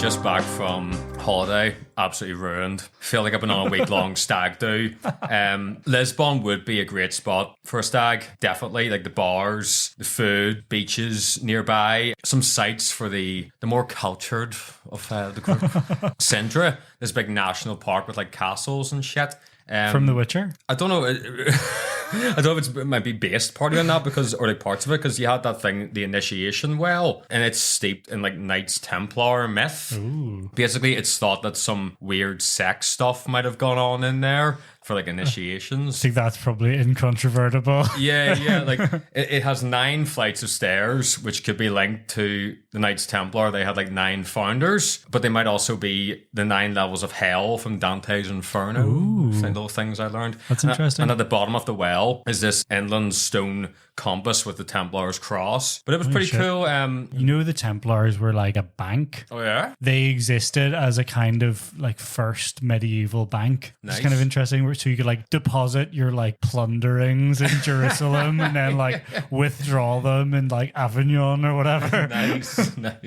just back from holiday, absolutely ruined. Feel like I've been on a week-long stag do. Lisbon would be a great spot for a stag, definitely. Like the bars, the food, beaches nearby, some sites for the more cultured of the group. Sintra, this big national park with like castles and shit. From The Witcher? I don't know. I don't know if it might be based partly on that or like parts of it, because you had that thing, the initiation well, and it's steeped in like Knights Templar myth. Ooh. Basically, it's thought that some weird sex stuff might have gone on in there for like initiations. I think that's probably incontrovertible. Yeah. Like it has 9 flights of stairs, which could be linked to the Knights Templar. They had like 9 founders, but they might also be the 9 levels of hell from Dante's Inferno. Ooh. Little things I learned. That's interesting. And at the bottom of the well is this inland stone compass with the Templar's cross. But it was pretty cool. You know, the Templars were like a bank. Oh yeah? They existed as a kind of like first medieval bank. Nice. It's kind of interesting. So you could like deposit your like plunderings in Jerusalem and then like withdraw them in like Avignon or whatever. Nice. But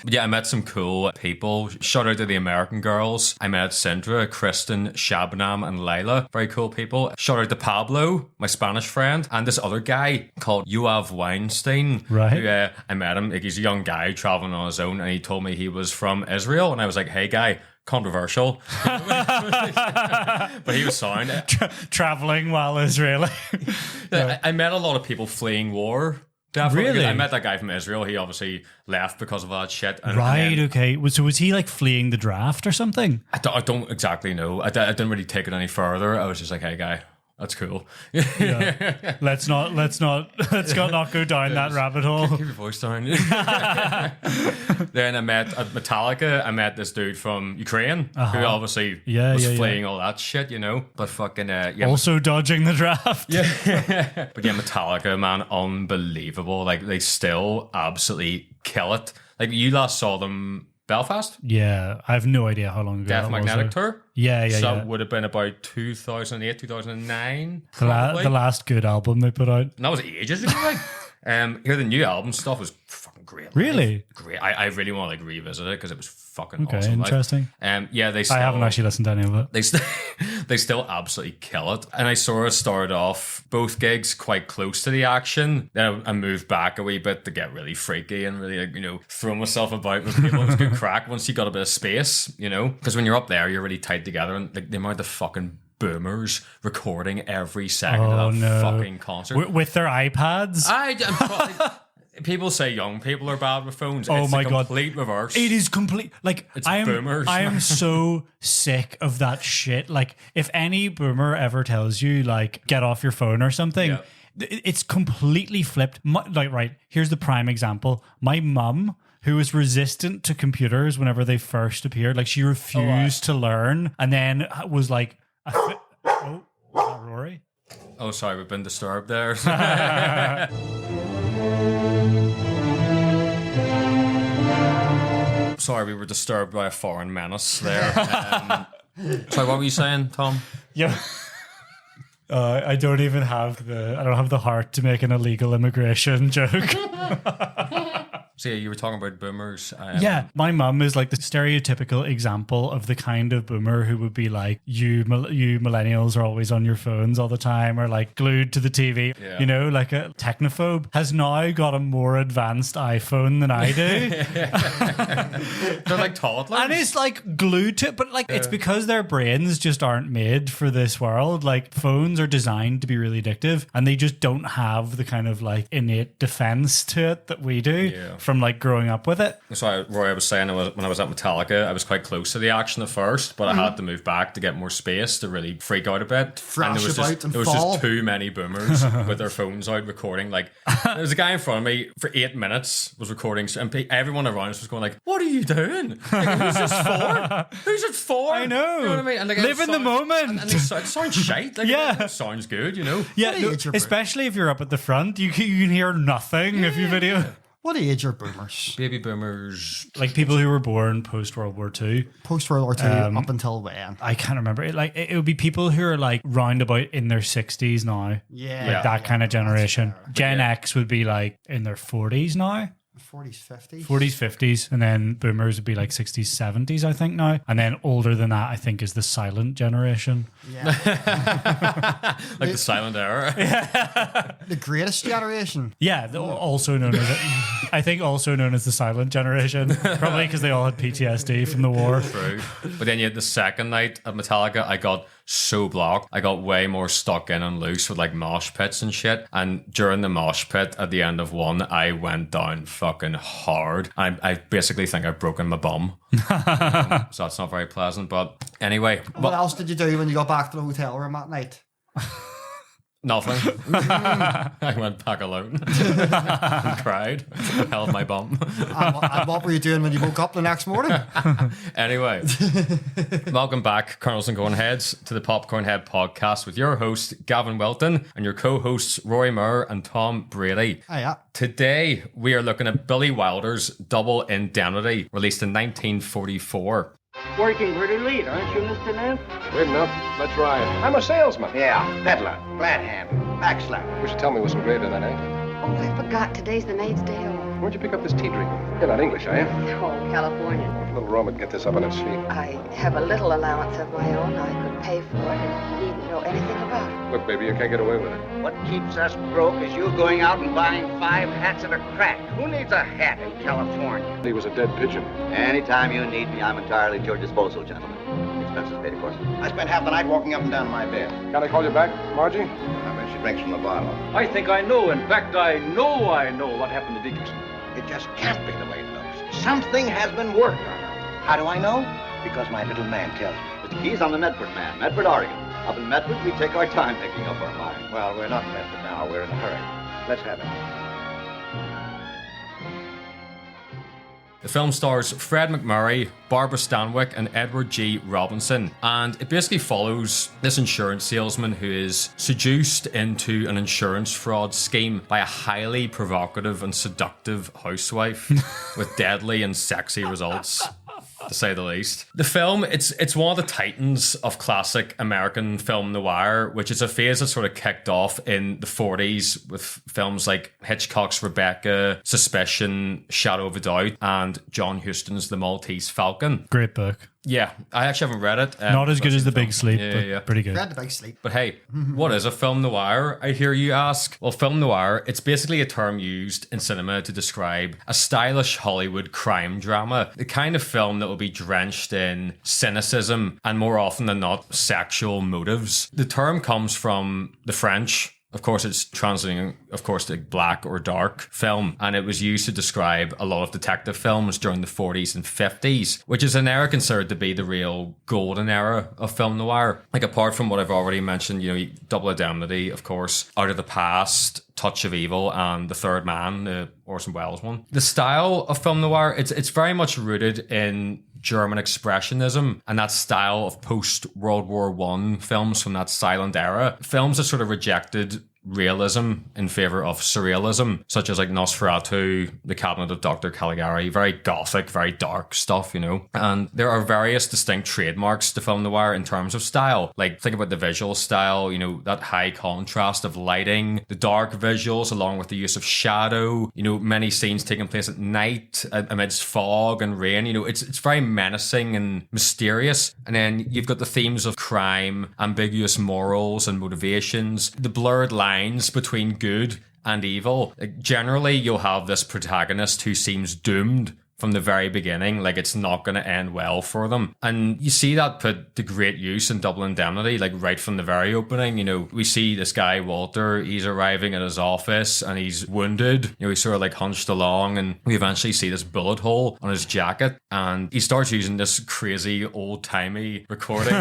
yeah, I met some cool people. Shout out to the American girls. I met Sindra, Kristen, Shabnam, and Lila. Very cool people. Shout out to Pablo, my Spanish friend, and this other guy called Yoav Weinstein. Right. Who, I met him. Like, he's a young guy traveling on his own, and he told me he was from Israel, and I was like, hey guy, controversial. But he was sound. Traveling while Israeli. I met a lot of people fleeing war. Definitely. Really? I met that guy from Israel. He obviously left because of that shit. Right, okay. So was he like fleeing the draft or something? I don't exactly know. I didn't really take it any further. I was just like, hey guy, that's cool. Yeah. Let's not go down that rabbit hole. Keep your voice down. Then I met at Metallica. I met this dude from Ukraine who obviously was fleeing all that shit, you know. But fucking also dodging the draft. Yeah. But yeah, Metallica, man, unbelievable. Like they still absolutely kill it. Like you last saw them Belfast? Yeah, I have no idea how long ago. Death Magnetic Tour? Yeah. So it would have been about 2008, 2009. The last good album they put out. And that was ages ago. Like. Here the new album stuff was fucking great. Really? Great. I really want to like revisit it because it was fucking awesome. Okay, interesting. Yeah, they still, I haven't actually listened to any of it. They still absolutely kill it. And I sort of started off both gigs quite close to the action. Then I moved back a wee bit to get really freaky and really, like, you know, throw myself about with people. It was good crack once you got a bit of space, you know, because when you're up there, you're really tight together, and like the amount of fucking boomers recording every second of that fucking concert with their iPads. People say young people are bad with phones. Oh it's my god, complete reverse. It is complete. Like it's boomers. I am so sick of that shit. Like if any boomer ever tells you like get off your phone or something, it's completely flipped. Right, here's the prime example. My mum, who was resistant to computers whenever they first appeared, like she refused to learn, and then was like, Rory? Oh, sorry, we've been disturbed there. Sorry, we were disturbed by a foreign menace there. Sorry, what were you saying, Tom? Yeah. I don't have the heart to make an illegal immigration joke. So yeah, you were talking about boomers. Yeah, my mum is like the stereotypical example of the kind of boomer who would be like, you millennials are always on your phones all the time, or like glued to the TV. Yeah. You know, like a technophobe has now got a more advanced iPhone than I do. They're like toddlers. And it's like glued to it, but like it's because their brains just aren't made for this world. Like phones are designed to be really addictive, and they just don't have the kind of like innate defense to it that we do. Yeah. From like growing up with it. So Roy, I was saying when I was at Metallica, I was quite close to the action at first, but I had to move back to get more space to really freak out a bit. There was just too many boomers with their phones out recording. Like there was a guy in front of me for 8 minutes was recording, and everyone around us was going like, "What are you doing? Like, who's this for? Who's it for?" I know. You know what I mean? And like, live in the moment. And it sounds shite. Like, it sounds good, you know. Yeah, especially if you're up at the front, you can hear nothing if you video. What age are boomers? Baby boomers. Like people who were born post-World War II. Post-World War II, up until when? I can't remember. It would be people who are like roundabout in their 60s now. Yeah. Like that kind of generation. Gen X would be like in their 40s now. 40s, 50s. 40s, 50s, and then boomers would be like 60s, 70s, I think now. And then older than that, I think, is the silent generation. Yeah. Like the silent era. The greatest generation. Yeah, also known as I think also known as the silent generation, probably because they all had PTSD from the war. True. But then you had the second night at Metallica, I got so blocked. I got way more stuck in and loose with like mosh pits and shit. And during the mosh pit at the end of one, I went down fucking hard. I basically think I've broken my bum. So that's not very pleasant. But anyway. What else did you do when you got back to the hotel room that night? Nothing. I went back alone and cried. Held my bum. And what were you doing when you woke up the next morning? Anyway, welcome back, Colonels and Coneheads, to the Popcorn Head podcast with your host, Gavin Welton, and your co-hosts, Rory Moore and Tom Brady. Oh, yeah. Today, we are looking at Billy Wilder's Double Indemnity, released in 1944. Working pretty late, aren't you, Mr. Nance? Wait enough. Let's ride. I'm a salesman. Yeah, peddler, glad hand, backslapper. You should tell me what's engraved on that, eh? Oh, I forgot. Today's the maid's day off. Where'd you pick up this tea drink? You're not English, are you? Oh, California. A little rum would get this up on its feet. I have a little allowance of my own. I could pay for it and needn't know anything about it. Look, baby, you can't get away with it. What keeps us broke is you going out and buying 5 hats at a crack. Who needs a hat in California? He was a dead pigeon. Anytime you need me, I'm entirely at your disposal, gentlemen. Expenses paid, of course. I spent half the night walking up and down my bed. Can I call you back, Margie? I bet she drinks from the bottle. I think I know. In fact, I know what happened to Dickinson. It just can't be the way it looks. Something has been worked on her. How do I know? Because my little man tells me. Mr. Keys, I'm the Medford man. Medford, Oregon. Up in Medford, we take our time picking up our mine. Well, we're not in Medford now. We're in a hurry. Let's have it. The film stars Fred MacMurray, Barbara Stanwyck, and Edward G. Robinson. And it basically follows this insurance salesman who is seduced into an insurance fraud scheme by a highly provocative and seductive housewife with deadly and sexy results, to say the least. The film, it's one of the titans of classic American film noir, which is a phase that sort of kicked off in the 40s with films like Hitchcock's Rebecca, Suspicion, Shadow of a Doubt, and John Huston's The Maltese Falcon. Great book. Yeah, I actually haven't read it. Not as good as The film. Big Sleep, Yeah, but yeah. pretty good. Read the big sleep. But hey, what is a film noir, I hear you ask? Well, film noir, it's basically a term used in cinema to describe a stylish Hollywood crime drama, the kind of film that will be drenched in cynicism and more often than not, sexual motives. The term comes from the French. Of course, it's translating, of course, to black or dark film. And it was used to describe a lot of detective films during the 40s and 50s, which is an era considered to be the real golden era of film noir. Like, apart from what I've already mentioned, you know, Double Indemnity, of course, Out of the Past, Touch of Evil, and The Third Man, the Orson Welles one. The style of film noir, it's very much rooted in German expressionism and that style of post-World War I films from that silent era. Films that sort of rejected realism in favor of surrealism, such as like Nosferatu, The Cabinet of Dr. Caligari, very gothic, very dark stuff, you know. And there are various distinct trademarks to film noir in terms of style. Like, think about the visual style, you know, that high contrast of lighting, the dark visuals along with the use of shadow, you know, many scenes taking place at night amidst fog and rain, you know, it's very menacing and mysterious. And then you've got the themes of crime, ambiguous morals and motivations, the blurred lines between good and evil. Like, generally, you'll have this protagonist who seems doomed from the very beginning, like it's not going to end well for them. And you see that put to great use in Double Indemnity, like right from the very opening. You know, we see this guy, Walter, he's arriving at his office and he's wounded. You know, he's sort of like hunched along and we eventually see this bullet hole on his jacket and he starts using this crazy old-timey recording.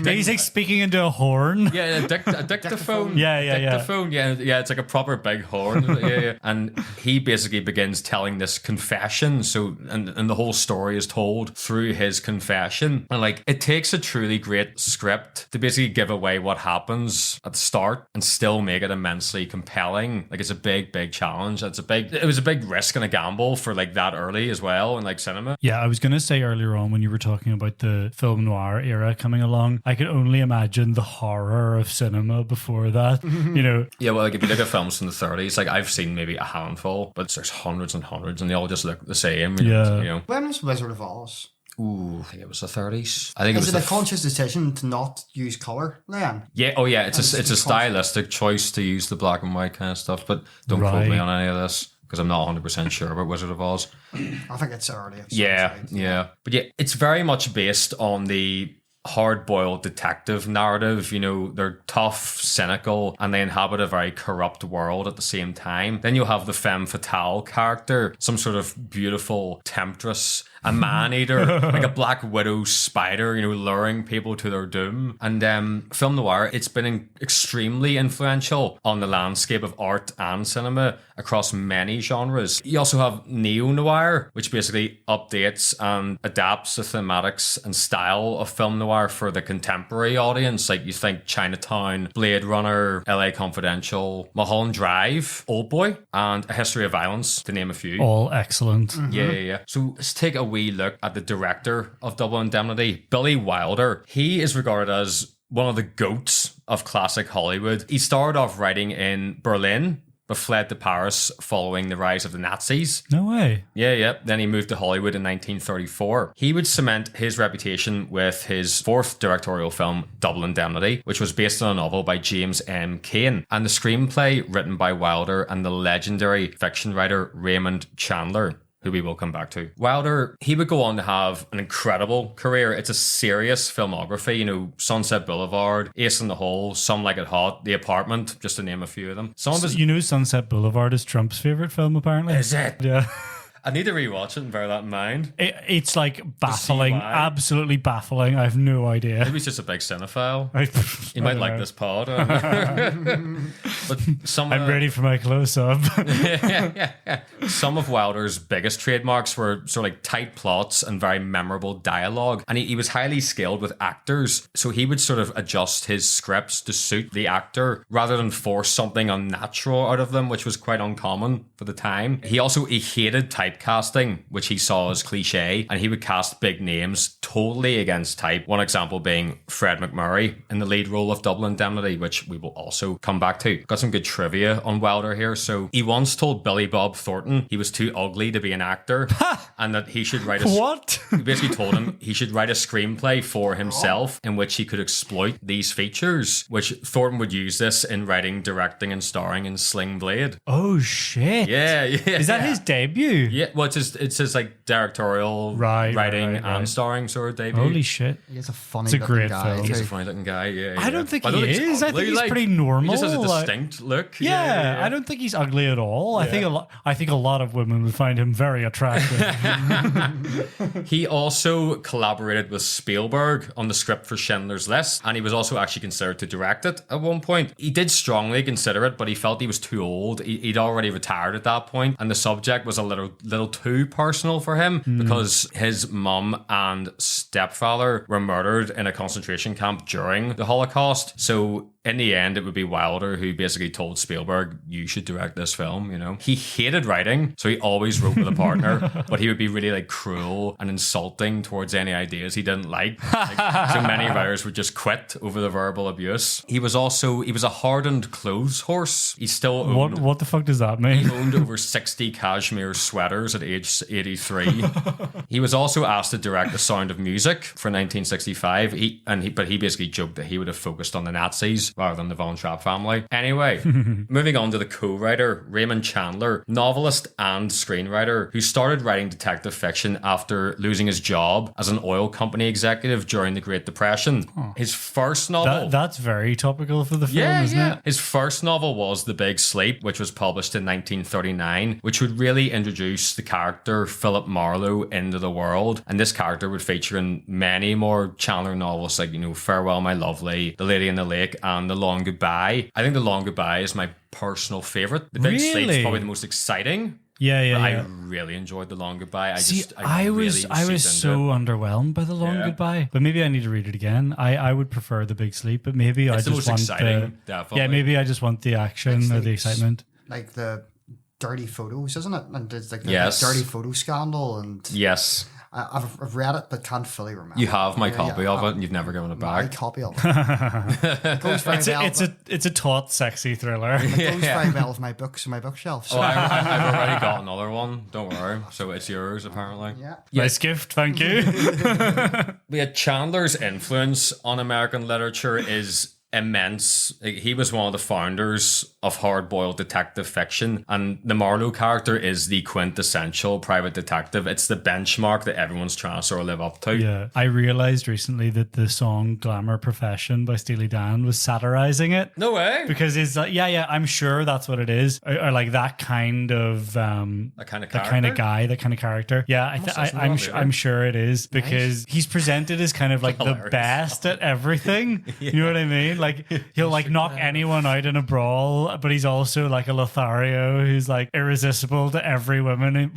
He's like speaking into a horn. Yeah, a dictaphone. Yeah. Dictaphone. Yeah, it's like a proper big horn. Yeah. And he basically begins telling this confessions So, and the whole story is told through his confession. And like, it takes a truly great script to basically give away what happens at the start and still make it immensely compelling. Like, it's a big challenge. It was a big risk and a gamble for like that early as well in like cinema. Yeah, I was going to say earlier on when you were talking about the film noir era coming along, I could only imagine the horror of cinema before that, you know. Yeah, well, like if you look at films from the 30s, like I've seen maybe a handful, but there's hundreds and hundreds and they all just look the same. You know? When was Wizard of Oz? Ooh, I think it was the 30s. I think Is it it was a conscious decision to not use colour then? Yeah, oh yeah, it's a stylistic choice to use the black and white kind of stuff, but don't quote me on any of this because I'm not 100% sure about Wizard of Oz. I think it's early. Yeah. But yeah, it's very much based on the hard-boiled detective narrative. You know, they're tough, cynical, and they inhabit a very corrupt world at the same time. Then you'll have the femme fatale character, some sort of beautiful temptress, a man-eater, like a Black Widow spider, you know, luring people to their doom. And film noir, it's been extremely influential on the landscape of art and cinema across many genres. You also have neo-noir, which basically updates and adapts the thematics and style of film noir for the contemporary audience. Like you think Chinatown, Blade Runner, LA Confidential, Mulholland Drive, Oldboy, and A History of Violence, to name a few. All excellent. Yeah. So let's take a wee look at the director of Double Indemnity, Billy Wilder. He is regarded as one of the goats of classic Hollywood. He started off writing in Berlin, but fled to Paris following the rise of the Nazis. No way. Yeah. Then he moved to Hollywood in 1934. He would cement his reputation with his fourth directorial film, Double Indemnity, which was based on a novel by James M. Cain, and the screenplay written by Wilder and the legendary fiction writer Raymond Chandler, who we will come back to. Wilder, he would go on to have an incredible career. It's a serious filmography, you know, Sunset Boulevard, Ace in the Hole, Some Like It Hot, The Apartment, just to name a few of them. Some of his... You know Sunset Boulevard is Trump's favourite film, apparently? Is it? Yeah. I need to rewatch it and bear that in mind. It's like baffling, absolutely baffling. I have no idea. Maybe he's just a big cinephile. He I might don't like know. this pod. But some I'm ready for my close-up. Some of Wilder's biggest trademarks were sort of like tight plots and very memorable dialogue. And he was highly skilled with actors. So he would sort of adjust his scripts to suit the actor rather than force something unnatural out of them, which was quite uncommon for the time. He hated typecasting, which he saw as cliche, and he would cast big names totally against type. One example being Fred McMurray in the lead role of Double Indemnity, which we will also come back to. Got some good trivia on Wilder here. So he once told Billy Bob Thornton he was too ugly to be an actor and that he should write What? He basically told him he should write a screenplay for himself in which he could exploit these features, which Thornton would use this in writing, directing, and starring in Sling Blade. Oh, shit. Yeah. Is that his debut? Yeah, well, it's his like directorial writing and starring sort of debut. Holy shit. He's a funny It's a great guy. film. He's a funny looking guy, yeah. I don't think But he is. I think he's pretty normal. He just has a like- distinct look. Yeah, I don't think he's ugly at all. I think a lot of women would find him very attractive. He also collaborated with Spielberg on the script for Schindler's List, and he was also actually considered to direct it at one point. He did strongly consider it, but he felt he was too old. He'd already retired at that point, and the subject was a little too personal for him because his mum and stepfather were murdered in a concentration camp during the Holocaust. So in the end, it would be Wilder who basically told Spielberg, you should direct this film, you know. He hated writing, so he always wrote with a partner, but he would be really like cruel and insulting towards any ideas he didn't like. So many writers would just quit over the verbal abuse. He was a hardened clothes horse. He still owned... What the fuck does that mean? He owned over 60 cashmere sweaters at age 83. He was also asked to direct The Sound of Music for 1965, but he basically joked that he would have focused on the Nazis rather than the Von Trapp family. Anyway, moving on to the co-writer, Raymond Chandler, novelist and screenwriter, who started writing detective fiction after losing his job as an oil company executive during the Great Depression. His first novel... That's very topical for the film, isn't it? His first novel was The Big Sleep, which was published in 1939, which would really introduce the character Philip Marlowe into the world. And this character would feature in many more Chandler novels like, you know, Farewell My Lovely, The Lady in the Lake, and The Long Goodbye. I think The Long Goodbye is my personal favorite. The Big Sleep is probably the most exciting Yeah, But yeah. I really enjoyed The Long Goodbye. I was so underwhelmed by The Long Goodbye, but maybe I need to read it again. I would prefer The Big Sleep, but maybe I It's the just most want exciting, definitely. Yeah, maybe I just want the action or the excitement. Like the dirty photos, isn't it? And it's like the Yes. dirty photo scandal. And Yes. I've read it, but can't fully remember. You have my copy of it, and you've never given it My back. copy of it. It goes very well. It's a taut, sexy thriller. It goes very well with my books and my bookshelf. So. Oh, I've already got another one. Don't worry. So it's yours, apparently. Yeah. Nice gift, thank you. Yeah, Chandler's influence on American literature is immense. He was one of the founders of hard-boiled detective fiction, and the Marlowe character is the quintessential private detective. It's the benchmark that everyone's trying to sort of live up to. Yeah, I realized recently that the song "Glamour Profession" by Steely Dan was satirizing it. No way. Because it's like, yeah, I'm sure that's what it is, or like that kind of That kind of that character? kind of guy, that kind of character. Yeah, I'm sure it is because he's presented as kind of like the Hilarious. best at everything. You know what I mean? Like he'll like knock anyone out in a brawl, but he's also like a Lothario who's like irresistible to every woman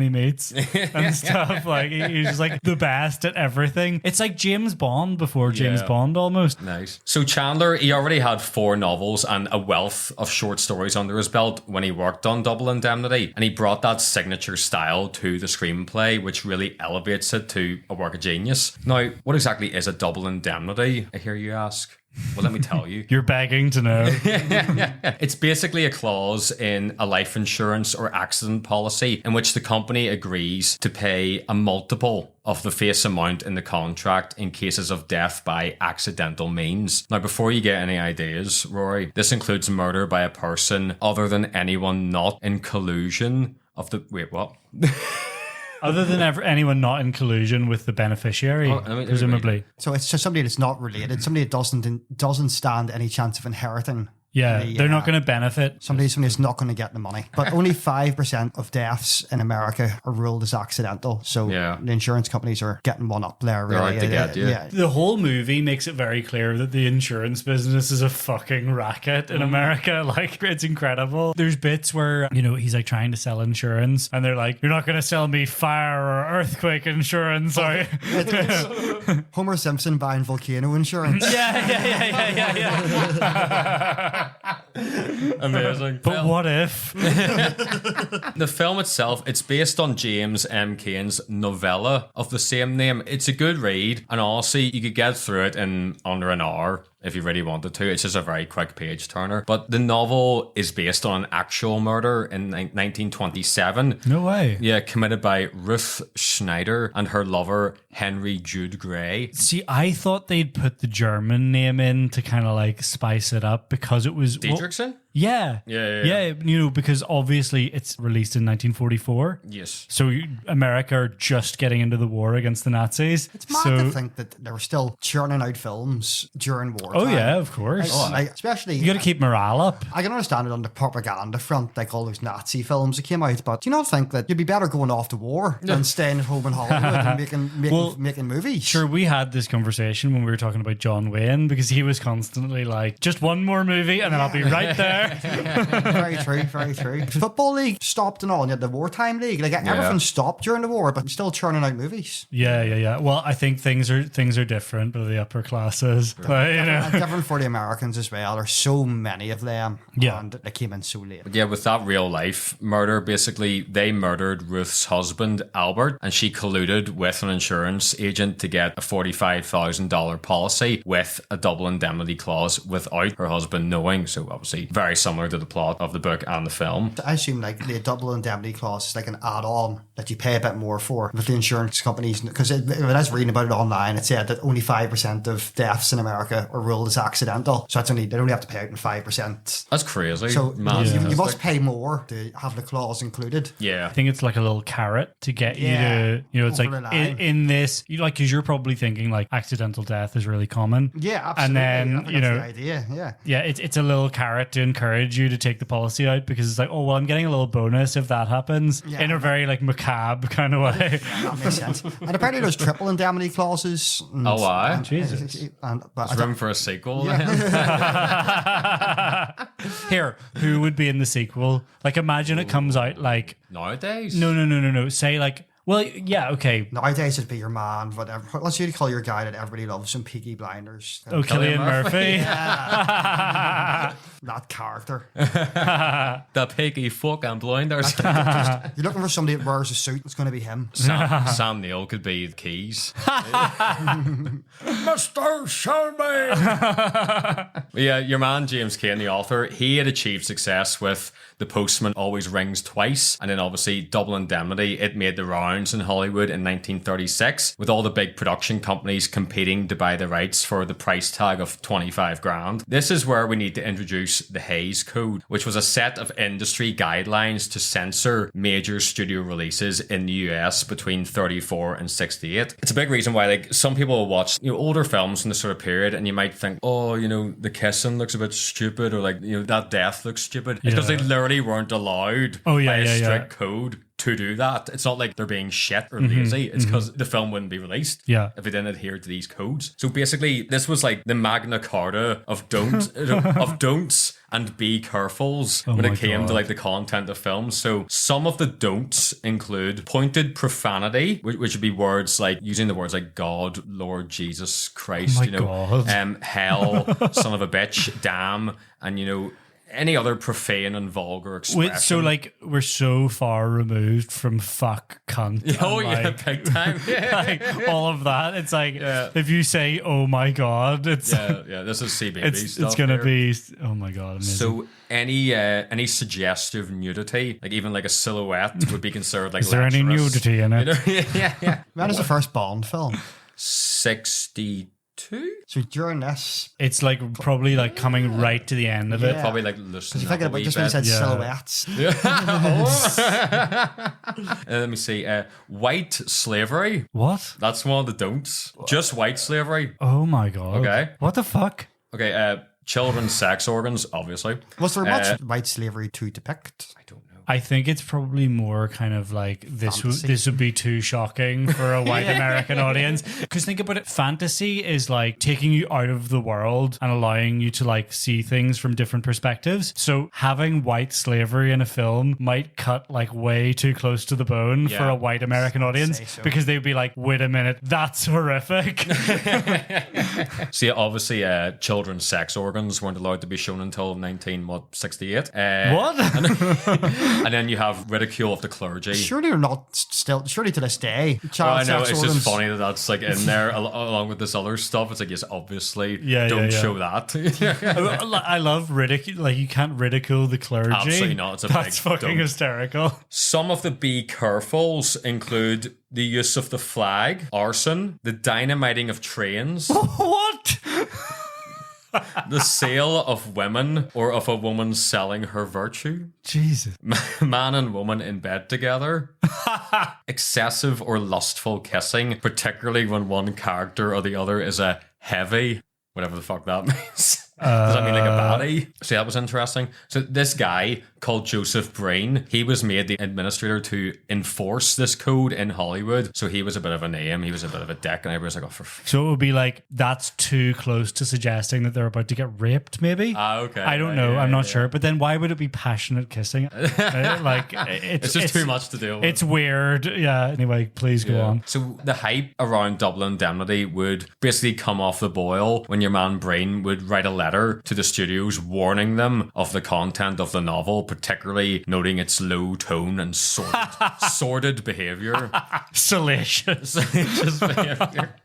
he meets and stuff. Like he's just like the best at everything. It's like James Bond before James Yeah. Bond almost. Nice. So Chandler, he already had 4 novels and a wealth of short stories under his belt when he worked on Double Indemnity, and he brought that signature style to the screenplay, which really elevates it to a work of genius. Now, what exactly is a Double Indemnity, I hear you ask? Well, let me tell you. You're begging to know. It's basically a clause in a life insurance or accident policy in which the company agrees to pay a multiple of the face amount in the contract in cases of death by accidental means. Now, before you get any ideas, Rory, this includes murder by a person other than anyone not in collusion of the... Wait, what? Other than anyone not in collusion with the beneficiary, presumably. So it's just somebody that's not related, somebody that doesn't stand any chance of inheriting. Yeah, they're not going to benefit. Somebody that's not going to get the money. But only 5% of deaths in America are ruled as accidental. So Yeah. the insurance companies are getting one up there. They're Really. out to get you. Yeah. The whole movie makes it very clear that the insurance business is a fucking racket in America. Like, it's incredible. There's bits where, you know, he's like trying to sell insurance and they're like, you're not going to sell me fire or earthquake insurance. Sorry. Homer Simpson buying volcano insurance. Yeah. Amazing. But what if? The film itself, it's based on James M. Cain's novella of the same name. It's a good read, and honestly, you could get through it in under an hour if you really wanted to. It's just a very quick page turner. But the novel is based on an actual murder in 1927. No way. Yeah, committed by Ruth Schneider and her lover, Henry Jude Grey. See, I thought they'd put the German name in to kind of like spice it up because it was... Dietrichson? Yeah, you know, because obviously it's released in 1944. Yes. So America are just getting into the war against the Nazis. It's mad to think that they were still churning out films during wartime. Oh yeah, of course. Like, especially... You got to keep morale up. I can understand it on the propaganda front, like all those Nazi films that came out, but do you not think that you'd be better going off to war than staying at home in Hollywood and making movies? Sure, we had this conversation when we were talking about John Wayne because he was constantly like, just one more movie and then I'll be right there. Very true, very true. Football league stopped and all, and you had the wartime league. Like everything stopped during the war, but still churning out movies. Yeah. Well, I think things are different for the upper classes. But, you know. Different for the Americans as well. There's so many of them. Yeah. And they came in so late. Yeah, with that real life murder, basically, they murdered Ruth's husband, Albert, and she colluded with an insurance agent to get a $45,000 policy with a double indemnity clause without her husband knowing. So, obviously, very similar to the plot of the book and the film. I assume like the double indemnity clause is like an add-on that you pay a bit more for with the insurance companies. Because when I was reading about it online, it said that only 5% of deaths in America are ruled as accidental. So they only have to pay out in 5%. That's crazy. So Man, you must pay more to have the clause included. Yeah. I think it's like a little carrot to get you to, you know, it's over like the line. in this, because you're probably thinking like accidental death is really common. Yeah, absolutely. And then, I think you that's know, the idea. Yeah. yeah, it's a little carrot to encourage encourage you to take the policy out because it's like, oh, well, I'm getting a little bonus if that happens in a very like macabre kind of way. That makes sense. And apparently there's triple indemnity clauses. And, Oh, why? Jesus. But There's room for a sequel. Here, who would be in the sequel? Like, imagine it comes out like Nowadays? no. Say like, well, yeah, okay. nowadays it'd be your man, whatever. Let's you call your guy that everybody loves in Peaky Blinders. Oh, Cillian Murphy. That character. The piggy fucking blinders. You're looking for somebody that wears a suit. It's going to be him. Sam Neill could be the keys. Mr. Shelby! Yeah, your man James Cain, the author, he had achieved success with The Postman Always Rings Twice, and then obviously Double Indemnity. It made the rounds in Hollywood in 1936, with all the big production companies competing to buy the rights for the price tag of 25 grand. This is where we need to introduce the Hays Code, which was a set of industry guidelines to censor major studio releases in the US between 34 and 68. It's a big reason why like some people will watch older films from this sort of period and you might think, oh, the kissing looks a bit stupid, or like that death looks stupid. It's because they literally weren't allowed by a strict code to do that. It's not like they're being shit or lazy. It's because the film wouldn't be released if they didn't adhere to these codes. So basically, this was like the Magna Carta of don'ts and be carefuls when it came to like the content of films. So some of the don'ts include pointed profanity, which would be words like using the words like God, Lord, Jesus Christ, hell, son of a bitch, damn, and any other profane and vulgar expression. So like we're so far removed from fuck, cunt. Oh and, yeah, big time. like all of that. It's like if you say, "Oh my god," it's This is CBB stuff. It's gonna here. be oh my god. Amazing. So any suggestive nudity, like even like a silhouette, would be considered like. Is there any lecherous. nudity in it? Yeah. When is the first Bond film? 62. So during this, it's like probably like coming right to the end of it. Probably like loosen you up thinking a about wee just when bit. you said silhouettes. Let me see. White slavery. What? That's one of the don'ts. Just white slavery. Oh my god. Okay. What the fuck? Okay. Children's sex organs, obviously. Was there much white slavery to depict? I don't know. I think it's probably more kind of like this would be too shocking for a white American audience. Because think about it, fantasy is like taking you out of the world and allowing you to like see things from different perspectives. So having white slavery in a film might cut like way too close to the bone for a white American audience because they'd be like, wait a minute, that's horrific. See, obviously, children's sex organs weren't allowed to be shown until 1968. What? And then you have ridicule of the clergy. Surely they're not still. Surely to this day, child I know, sex it's organs. just funny that that's like in there along with this other stuff. It's like, yes, obviously, Yeah, don't yeah. show that. I love ridicule. Like you can't ridicule the clergy. Absolutely not. It's a That's big fucking don't. hysterical. Some of the be carefuls include the use of the flag, arson, the dynamiting of trains, What? the sale of women or of a woman selling her virtue, Jesus. man and woman in bed together, excessive or lustful kissing, particularly when one character or the other is a heavy, whatever the fuck that means. Does that mean like a baddie? See, that was interesting. So this guy called Joseph Breen, he was made the administrator to enforce this code in Hollywood. So he was a bit of a name. He was a bit of a dick. And everybody was like, oh, So it would be like, that's too close to suggesting that they're about to get raped, maybe? okay. I don't know. I'm not sure. But then why would it be passionate kissing? It's just too much to deal with. It's weird. Yeah. Anyway, please go on. So the hype around Double Indemnity would basically come off the boil when your man Breen would write a letter to the studios warning them of the content of the novel, particularly noting its low tone and sordid behavior. Salacious. Salacious behavior.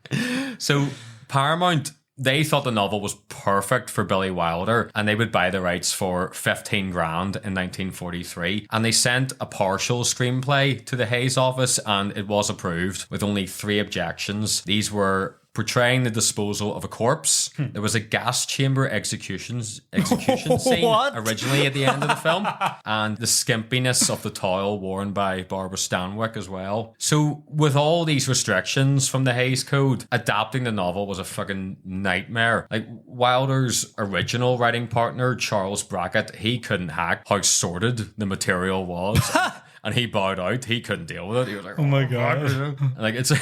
So Paramount, they thought the novel was perfect for Billy Wilder and they would buy the rights for 15 grand in 1943. And they sent a partial screenplay to the Hays office and it was approved with only 3 objections. These were portraying the disposal of a corpse. There was a gas chamber execution scene What? originally at the end of the film, and the skimpiness of the towel worn by Barbara Stanwyck as well. So with all these restrictions from the Hays Code, adapting the novel was a fucking nightmare. Like Wilder's original writing partner, Charles Brackett, he couldn't hack how sordid the material was. And he bowed out. He couldn't deal with it. He was like, Oh my God. Like it's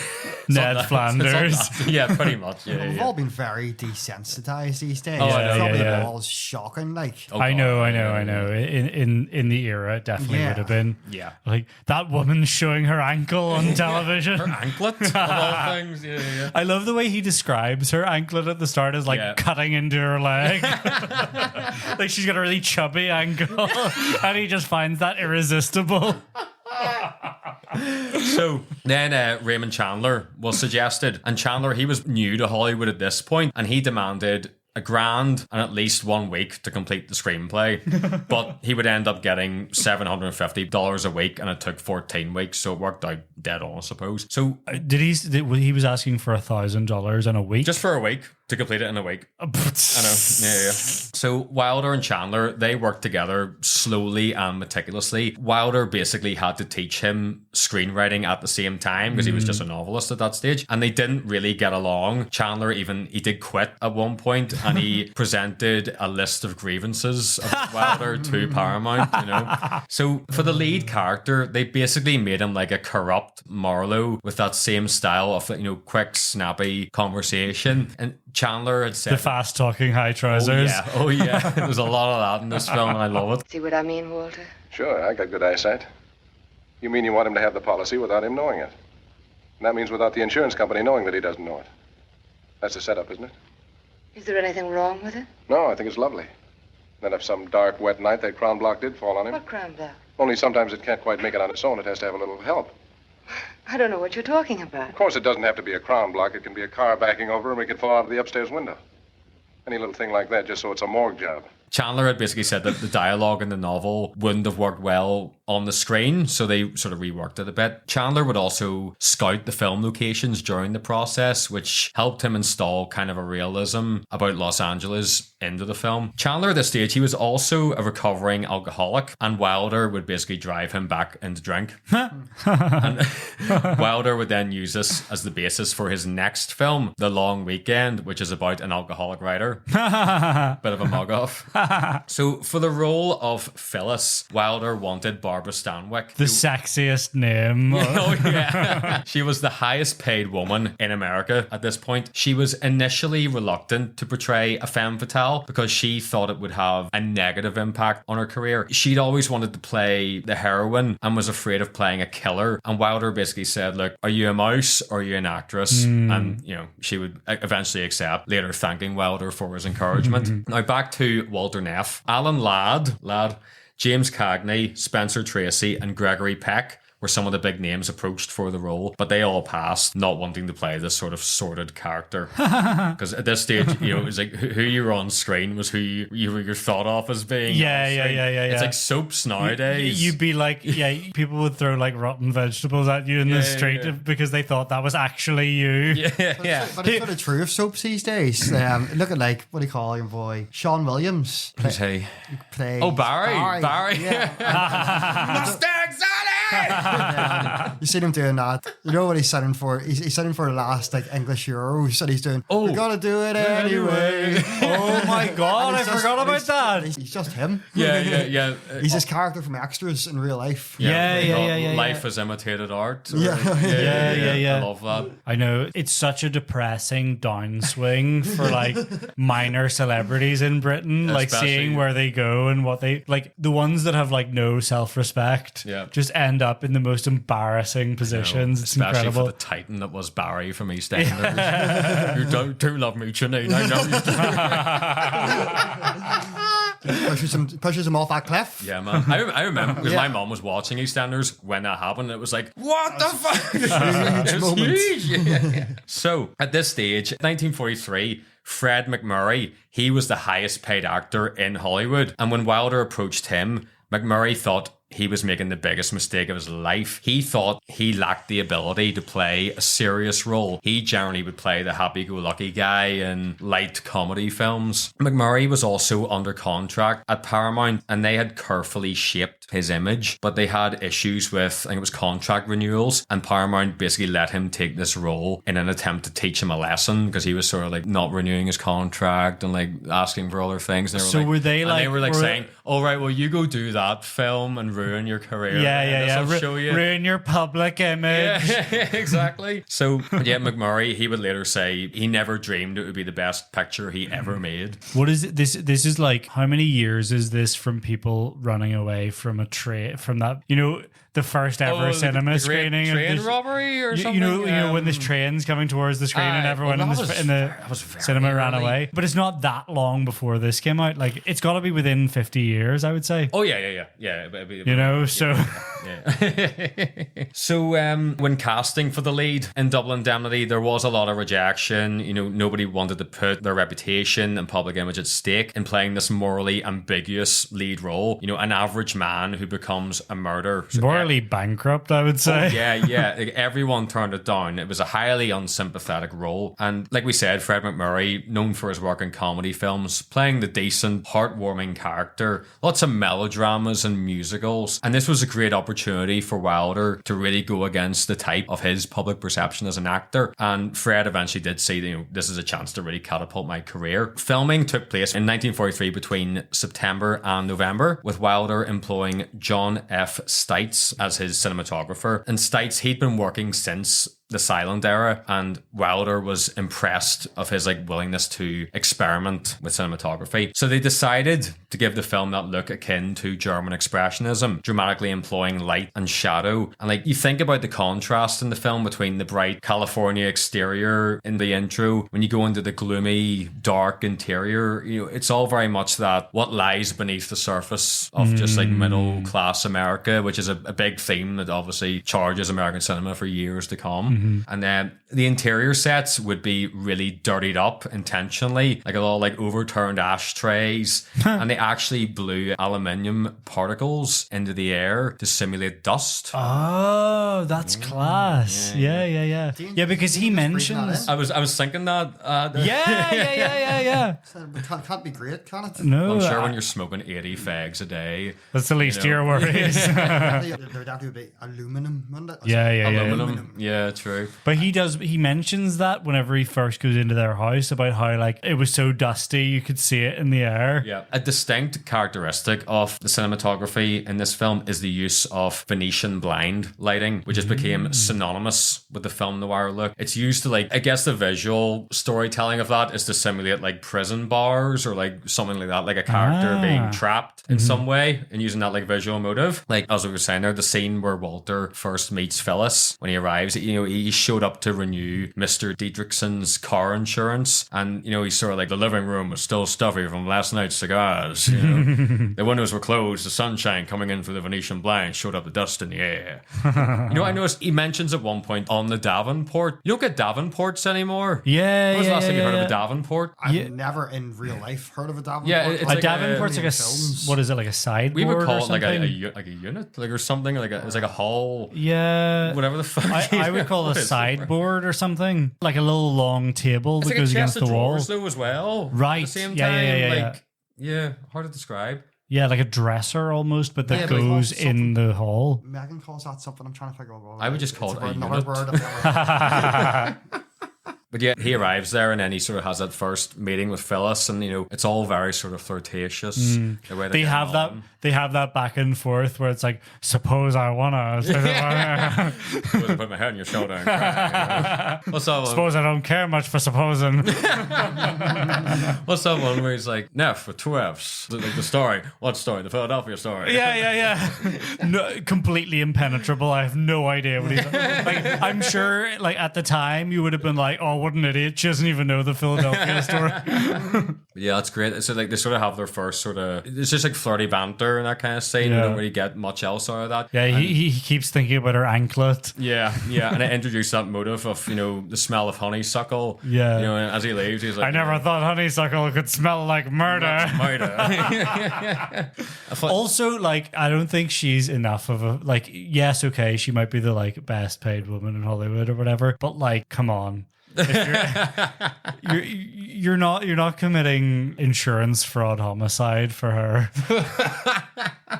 Ned Flanders. Yeah, pretty much. Yeah, We've yeah. all been very desensitized these days. Oh, I know. Probably Yeah. all shocking. Like, Oh, I God. know. In the era, it definitely Yeah. would have been. Yeah. Like that woman showing her ankle on television. Her anklet of all things. Yeah, yeah. I love the way he describes her anklet at the start as like Yeah. cutting into her leg. Like she's got a really chubby ankle. And he just finds that irresistible. So then Raymond Chandler was suggested, and Chandler, he was new to Hollywood at this point, and he demanded $1,000 and at least 1 week to complete the screenplay. But he would end up getting $750 a week, and it took 14 weeks, so it worked out dead on, I suppose. So He was asking for $1,000 in a week? just for a week, to complete it in a week. I know. Yeah. So Wilder and Chandler, they worked together slowly and meticulously. Wilder basically had to teach him screenwriting at the same time because he was just a novelist at that stage, and they didn't really get along. Chandler he did quit at one point, and he presented a list of grievances of Wilder to Paramount, you know. So for the lead character, they basically made him like a corrupt Marlowe with that same style of, you know, quick, snappy conversation. And Chandler had said, The fast talking high trousers. Oh yeah. There's a lot of that in this film, and I love it. See what I mean, Walter? Sure, I got good eyesight. You mean you want him to have the policy without him knowing it? And that means without the insurance company knowing that he doesn't know it. That's the setup, isn't it? Is there anything wrong with it? No, I think it's lovely. Then if some dark, wet night that crown block did fall on him, What crime block? only sometimes it can't quite make it on its own. It has to have a little help. I don't know what you're talking about. Of course, it doesn't have to be a crown block. It can be a car backing over and we could fall out of the upstairs window. Any little thing like that, just so it's a morgue job. Chandler had basically said that the dialogue in the novel wouldn't have worked well on the screen, so they sort of reworked it a bit. Chandler would also scout the film locations during the process, which helped him install kind of a realism about Los Angeles into the film. Chandler at this stage, he was also a recovering alcoholic, and Wilder would basically drive him back into drink. And Wilder would then use this as the basis for his next film, The Long Weekend, which is about an alcoholic writer. Bit of a mug-off. So for the role of Phyllis, Wilder wanted Barbara Stanwyck. The sexiest name. Oh yeah. She was the highest paid woman in America at this point. She was initially reluctant to portray a femme fatale because she thought it would have a negative impact on her career. She'd always wanted to play the heroine and was afraid of playing a killer. And Wilder basically said, look, are you a mouse or are you an actress? And, you know, she would eventually accept, later thanking Wilder for his encouragement. Now back to Walter Neff. Alan Ladd, James Cagney, Spencer Tracy, and Gregory Peck were some of the big names approached for the role, but they all passed, not wanting to play this sort of sordid character. Because at this stage, you know, it was like who you were on screen was who you were thought of as being. Yeah. It's like soaps nowadays. You'd be like, people would throw like rotten vegetables at you in the street because they thought that was actually you. yeah. But it's sort of true of soaps these days. Look at like, what do you call him, boy? Sean Williams. Who's he? Plays Oh, Barry. Yeah. Mustangs on You seen him doing that. You know what he's sitting for? He's sitting for the last like English Euros that he's doing. We gotta do it anyway. Oh my God, I forgot about that. He's just him. Yeah. He's his character from Extras in real life. Yeah. Life has imitated art. Yeah. I love that. I know it's such a depressing downswing for like minor celebrities in Britain, like Especially- seeing where they go and what they like. The ones that have like no self-respect, just end up in the most embarrassing positions. It's Especially incredible. for the titan that was Barry from EastEnders. You do love me, Janine. I know you do. Pushes him off that cliff. Yeah, man. I remember because my mom was watching EastEnders when that happened. And it was like, what the fuck? It's moment. huge. Yeah. So at this stage, 1943, Fred MacMurray, he was the highest paid actor in Hollywood. And when Wilder approached him, MacMurray thought he was making the biggest mistake of his life. He thought he lacked the ability to play a serious role. He generally would play the happy-go-lucky guy in light comedy films. McMurray was also under contract at Paramount, and they had carefully shaped his image, but they had issues with, I think it was contract renewals, and Paramount basically let him take this role in an attempt to teach him a lesson, because he was sort of like not renewing his contract and like asking for other things. And So were they like- they were like were- saying, all right, well, you go do that film and ruin your career. Yeah. This'll show you. Ruin your public image. Yeah, exactly. So, yeah, McMurray, he would later say he never dreamed it would be the best picture he ever made. What is it? This is like, how many years is this from people running away from a train, from that, the first ever cinema the screening train of this, robbery or you something? know when this train's coming towards the screen and everyone in the cinema ran away. But it's not that long before this came out. Like, it's got to be within 50 years, I would say. Oh, yeah. So... So when casting for the lead in Double Indemnity, there was a lot of rejection. Nobody wanted to put their reputation and public image at stake in playing this morally ambiguous lead role. An average man who becomes a murderer. So, morally bankrupt, I would say. Oh, yeah. Like, everyone turned it down. It was a highly unsympathetic role. And like we said, Fred McMurray, known for his work in comedy films, playing the decent, heartwarming character, lots of melodramas and musicals. And this was a great opportunity for Wilder to really go against the type of his public perception as an actor. And Fred eventually did say, this is a chance to really catapult my career. Filming took place in 1943 between September and November, with Wilder employing John F. Stites as his cinematographer. And Stites, he'd been working since the silent era, and Wilder was impressed of his willingness to experiment with cinematography. So they decided to give the film that look akin to German expressionism, dramatically employing light and shadow. And you think about the contrast in the film between the bright California exterior in the intro, when you go into the gloomy, dark interior, it's all very much that what lies beneath the surface of just middle class America, which is a big theme that obviously charges American cinema for years to come. And then the interior sets would be really dirtied up intentionally, like a lot of overturned ashtrays, and they actually blew aluminium particles into the air to simulate dust. Oh, that's class. Yeah, because he mentions... I was thinking that. Yeah. Can't be great, can it? No. I'm sure when you're smoking 80 fags a day, that's the least of your worries. There would have to be aluminum, wouldn't it? Aluminum. Yeah, true. But he mentions that whenever he first goes into their house, about how it was so dusty you could see it in the air. Yeah. A distinct characteristic of the cinematography in this film is the use of Venetian blind lighting, which has become synonymous with the film noir look. It's used to I guess the visual storytelling of that is to simulate prison bars or something like that, like a character being trapped in some way, and using that visual motive. As we were saying there, the scene where Walter first meets Phyllis when he arrives, he showed up to renew Mr. Diedrichson's car insurance, and he's sort of the living room was still stuffy from last night's cigars. The windows were closed, the sunshine coming in through the Venetian blinds showed up the dust in the air. I noticed he mentions at one point on the Davenport. You don't get Davenports anymore. Yeah. When was the last time you heard of a Davenport? I've never in real life heard of a Davenport. Yeah, it's a Davenport's what is it, a sideboard? We would call it a something? unit, or something. It's a hall. Yeah. Whatever the fuck. I would call it a sideboard or something, like a little long table that goes against the wall. Drawers, though, as well. Right. At the same time, Yeah. Hard to describe. Yeah, like a dresser almost, but that goes in the hall. Megan calls that something. I'm trying to figure out what I would just call it a another unit. word I've never But yeah, he arrives there and then he sort of has that first meeting with Phyllis, and it's all very sort of flirtatious. The way They have that back and forth where it's suppose I wanna put my head on your shoulder and cry. What's that one? Suppose I don't care much for supposing. What's that one where he's like, Neff with 2 F's? The story. What story? The Philadelphia story. Yeah. No, completely impenetrable. I have no idea what he's I'm sure at the time you would have been like, oh, what an idiot. She doesn't even know the Philadelphia story. Yeah, that's great. So like they sort of have their first sort of, it's just like flirty banter and that kind of scene. You don't really get much else out of that. Yeah, he keeps thinking about her anklet. Yeah, and it introduced that motive of, the smell of honeysuckle. Yeah. And as he leaves, he's like, I never thought honeysuckle could smell like murder. Also, like, I don't think she's enough of a, like, yes, okay, she might be the, like, best paid woman in Hollywood or whatever, but, like, come on. You're not committing insurance fraud homicide for her.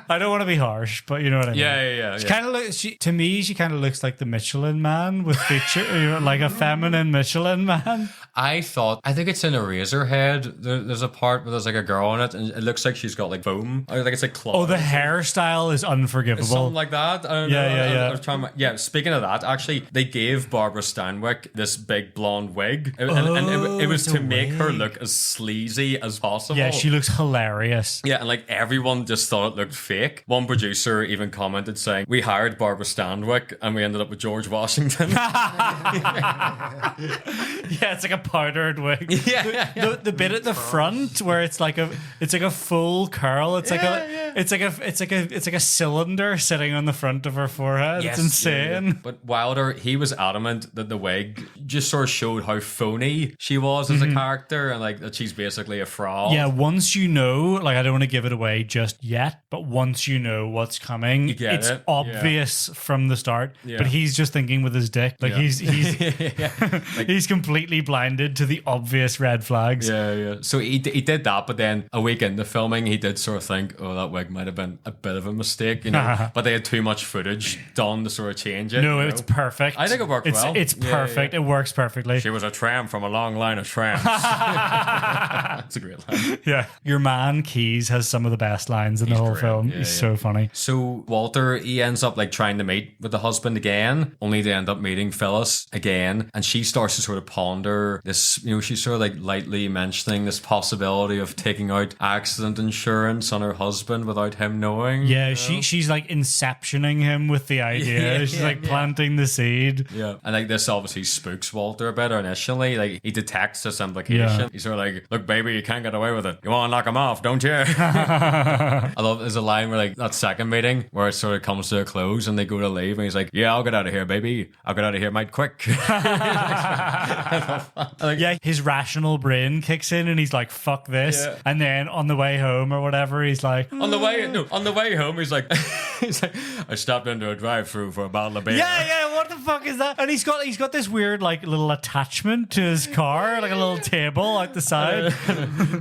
I don't want to be harsh, but you know what I mean. Yeah. She kind of to me, she kind of looks like the Michelin Man with feature, like a feminine Michelin Man. I think it's in Eraserhead. There's a part where there's like a girl in it, and it looks like she's got like foam. I think it's like claws. Oh, the hairstyle is unforgivable. Something like that. I don't know. Yeah. I was trying speaking of that, actually, they gave Barbara Stanwyck this big blonde wig, and it was to make her look as sleazy as possible. Yeah, she looks hilarious. Yeah, and like everyone just thought it looked fake. One producer even commented saying, "We hired Barbara Stanwyck and we ended up with George Washington." Yeah, it's like a powdered wig. Yeah, the bit at the front where it's like a full curl. It's like a cylinder sitting on the front of her forehead. Yes, it's insane. Yeah. But Wilder, he was adamant that the wig just sort of showed how phony she was as a character, and like that she's basically a fraud. Yeah, once you know, like, I don't want to give it away just yet, but once you know what's coming, it's obvious from the start. Yeah. But he's just thinking with his dick. Like he's he's completely blinded to the obvious red flags. Yeah. So he did that, but then a week into filming, he did sort of think, oh, that wig might have been a bit of a mistake, but they had too much footage done to sort of change it. No, it's perfect. I think it worked well. It's perfect. It works perfectly. She was a tram from a long line of trams. It's a great line. Yeah. Your man Keys has some of the best lines in the whole film. He's so funny. So Walter, he ends up like trying to meet with the husband again, only to end up meeting Phyllis again. And she starts to sort of ponder this, she's sort of like lightly mentioning this possibility of taking out accident insurance on her husband without him knowing. Yeah, she's like inceptioning him with the idea. She's like planting the seed. Yeah. And like this obviously spooks Walter a bit initially. Like he detects this implication. Yeah. He's sort of like, look, baby, you can't get away with it. You want to knock him off, don't you? I love there's a line where like that second meeting where it sort of comes to a close and they go to leave and he's like, yeah, I'll get out of here, baby. I'll get out of here might quick. Yeah, his rational brain kicks in and he's like, fuck this. Yeah. And then on the way home or whatever, he's like, on the way home, he's like, I stopped into a drive-through for a bottle of beer. Yeah, what the fuck is that? And he's got this weird like little attachment to his car, like a little table out the side.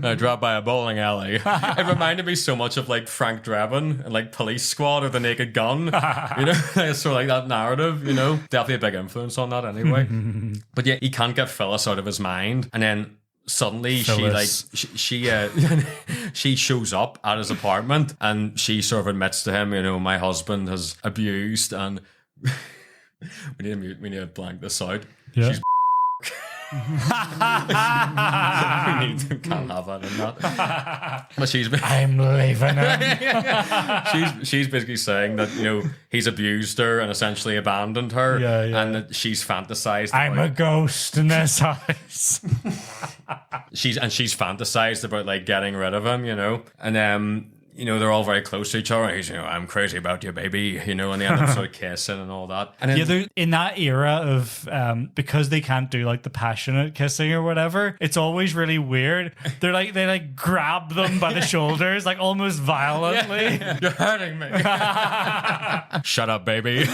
I dropped by a bowling alley. It reminded me so much of like Frank Drebin and like Police Squad with the Naked Gun. It's sort of like that narrative, Definitely a big influence on that anyway. But yeah, he can't get Phyllis out of his mind. And then suddenly she shows up at his apartment and she sort of admits to him, my husband has abused and we need to blank this out. Yeah. She's can't have that in that. But I'm leaving him. She's basically saying that he's abused her and essentially abandoned her, and that she's fantasized. I'm a ghost in this house. She's fantasized about like getting rid of him, and they're all very close to each other. He's, I'm crazy about you, baby, and they end up sort of kissing and all that. And then, they're in that era of, because they can't do like the passionate kissing or whatever, it's always really weird. They grab them by the shoulders, like almost violently. Yeah. You're hurting me. Shut up, baby.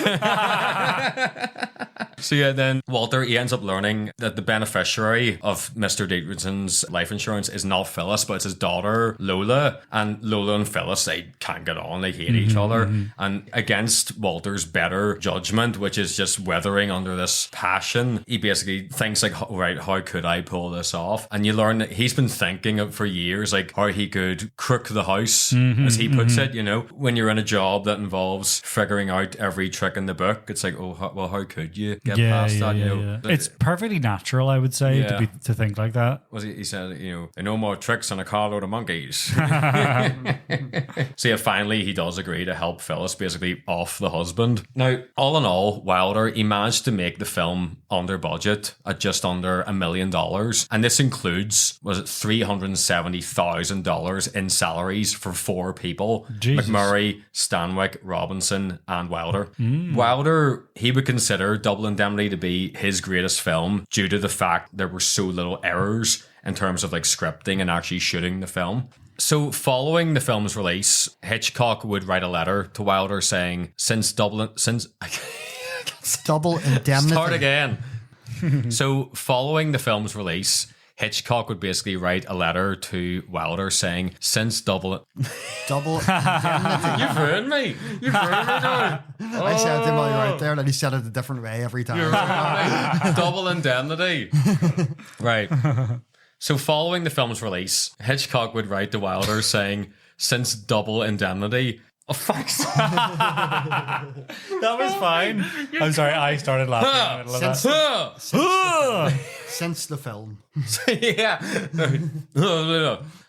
So yeah, then Walter, he ends up learning that the beneficiary of Mr. Dietrichson's life insurance is not Phyllis, but it's his daughter, Lola. And Lola and Phyllis, they can't get on, they hate each other. And against Walter's better judgment, which is just withering under this passion, he basically thinks like, right, how could I pull this off? And you learn that he's been thinking of for years, like how he could crook the house, as he puts it, when you're in a job that involves figuring out every trick in the book, it's like, oh, well, how could you get past that? It's perfectly natural, I would say, to think like that. He said, no more tricks on a carload of monkeys. So yeah, finally he does agree to help Phyllis basically off the husband. Now, all in all, Wilder, he managed to make the film under budget at just under $1 million. And this includes, was it $370,000 in salaries for 4 people. Jesus. McMurray, Stanwyck, Robinson, and Wilder. Wilder, he would consider Double Indemnity to be his greatest film due to the fact there were so little errors in terms of like scripting and actually shooting the film. So following the film's release, Hitchcock would write a letter to Wilder saying, Double Indemnity. Start again. So following the film's release, Hitchcock would basically write a letter to Wilder saying, since Double Indemnity. You've ruined me. You've ruined me, Joey. I said to him while you were out there, and he said it a different way every time. Double Indemnity. Right. So following the film's release, Hitchcock would write to Wilder saying, since Double Indemnity... Oh, fuck. That was fine. I'm sorry, I started laughing in the middle of that. Since the film. Yeah.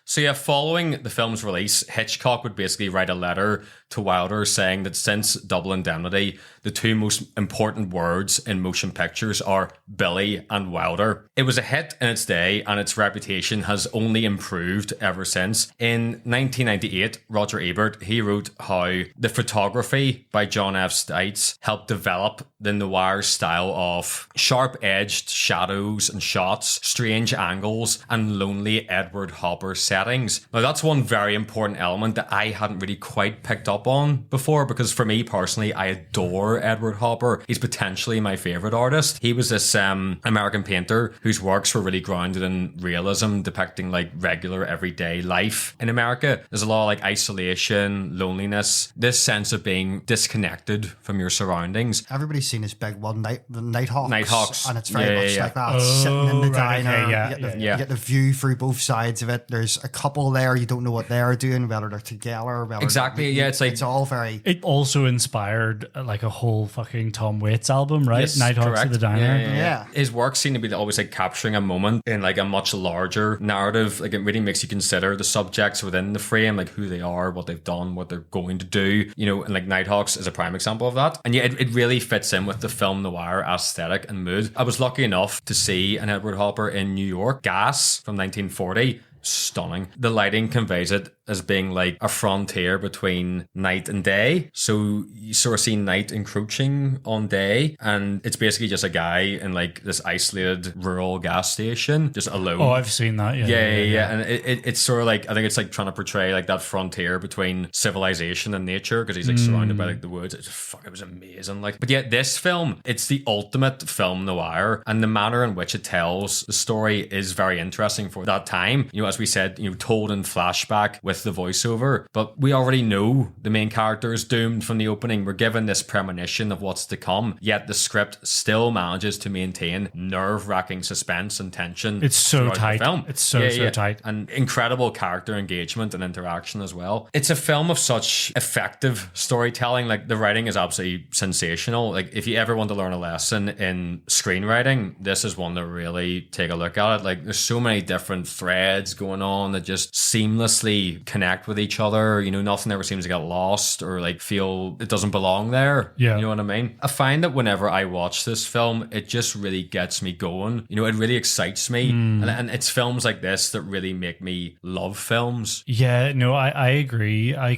So yeah, following the film's release, Hitchcock would basically write a letter to Wilder saying that since Double Indemnity, the 2 most important words in motion pictures are Billy and Wilder. It was a hit in its day, and its reputation has only improved ever since. In 1998, Roger Ebert, he wrote how the photography by John F. Stites helped develop the noir style of sharp-edged shadows and shots, strange angles, and lonely Edward Hopper settings. Now, that's one very important element that I hadn't really quite picked up on before, because for me personally, I adore Edward Hopper. He's potentially my favorite artist. He was this American painter whose works were really grounded in realism, depicting like regular everyday life in America. There's a lot of like isolation, loneliness, this sense of being disconnected from your surroundings. Everybody's seen his big one, the Nighthawks. Nighthawks. And it's very much like that. Sitting in the diner. Okay, you get the view through both sides of it. There's a couple there, you don't know what they're doing, whether they're together, whether exactly. Yeah, it's like it's all very. It also inspired like a whole fucking Tom Waits album, right? Yes, Nighthawks correct. at the Diner. Yeah. His work seemed to be always like capturing a moment in like a much larger narrative. Like it really makes you consider the subjects within the frame, like who they are, what they've done, what they're going to do, you know, and like Nighthawks is a prime example of that. And yeah, it really fits in with the film noir aesthetic and mood. I was lucky enough to see an Edward Hopper in New York, Gas from 1940. Stunning. The lighting conveys it as being like a frontier between night and day. So you sort of see night encroaching on day, and it's basically just a guy in like this isolated rural gas station, just alone. Oh, I've seen that. Yeah. And it's sort of like, I think it's like trying to portray like that frontier between civilization and nature, because he's like surrounded by like the woods. It was amazing. Like, but yeah, this film, it's the ultimate film noir, and the manner in which it tells the story is very interesting for that time. You know, as we said, you know, told in flashback with the voiceover, but we already know the main character is doomed from the opening. We're given this premonition of what's to come, yet the script still manages to maintain nerve-wracking suspense and tension. It's so throughout tight. the film. It's so tight. And incredible character engagement and interaction as well. It's a film of such effective storytelling. Like, the writing is absolutely sensational. Like, if you ever want to learn a lesson in screenwriting, this is one to really take a look at it. Like, there's so many different threads going on that just seamlessly connect with each other. You know, nothing ever seems to get lost or like feel it doesn't belong there. Yeah. You know what I mean? I find that whenever I watch this film, it just really gets me going. You know, it really excites me. And it's films like this that really make me love films. Yeah, no, I agree. I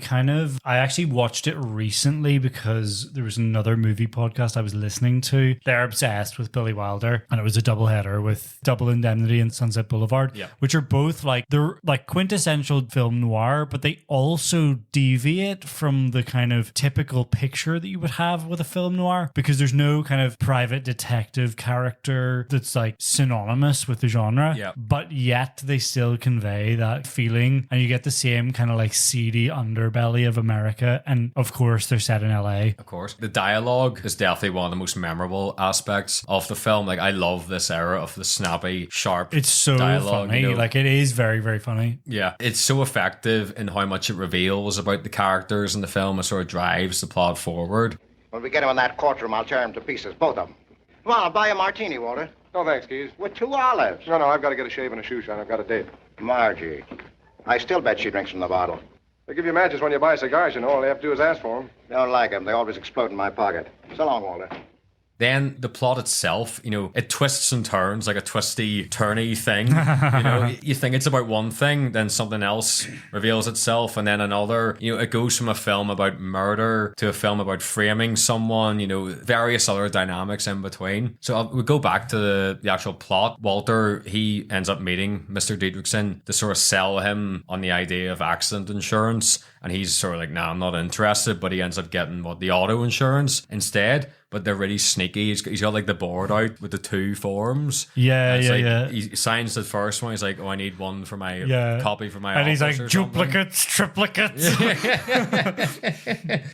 actually watched it recently because there was another movie podcast I was listening to. They're obsessed with Billy Wilder, and it was a doubleheader with Double Indemnity and Sunset Boulevard, which are both like, they're like quintessential film noir, but they also deviate from the kind of typical picture that you would have with a film noir, because there's no kind of private detective character that's like synonymous with the genre, but yet they still convey that feeling, and you get the same kind of like seedy underbelly of America. And of course they're set in LA. Of course. The dialogue is definitely one of the most memorable aspects of the film. Like, I love this era of the snappy, sharp It's so dialogue, funny. you know? Like, it is very, very funny. Yeah, it's so effective in how much it reveals about the characters in the film and sort of drives the plot forward. When we get him in that courtroom, I'll tear him to pieces, both of them. Come on, I'll buy you a martini, Walter. No, thanks, Keys. With 2 olives. No, I've got to get a shave and a shoe shine. I've got a date. Margie. I still bet she drinks from the bottle. They give you matches when you buy cigars, you know. All you have to do is ask for them. Don't like them. They always explode in my pocket. So long, Walter. Then the plot itself, you know, it twists and turns like a twisty, turny thing. You know, you think it's about one thing, then something else reveals itself, and then another. You know, it goes from a film about murder to a film about framing someone, you know, various other dynamics in between. So we go back to the actual plot. Walter, he ends up meeting Mr. Dietrichson to sort of sell him on the idea of accident insurance. And he's sort of like, nah, I'm not interested, but he ends up getting the auto insurance instead. But they're really sneaky. He's got like the board out with the 2 forms. Yeah, and yeah. He signs the first one. He's like, oh, I need one for my copy for my and he's like, duplicates, triplicates.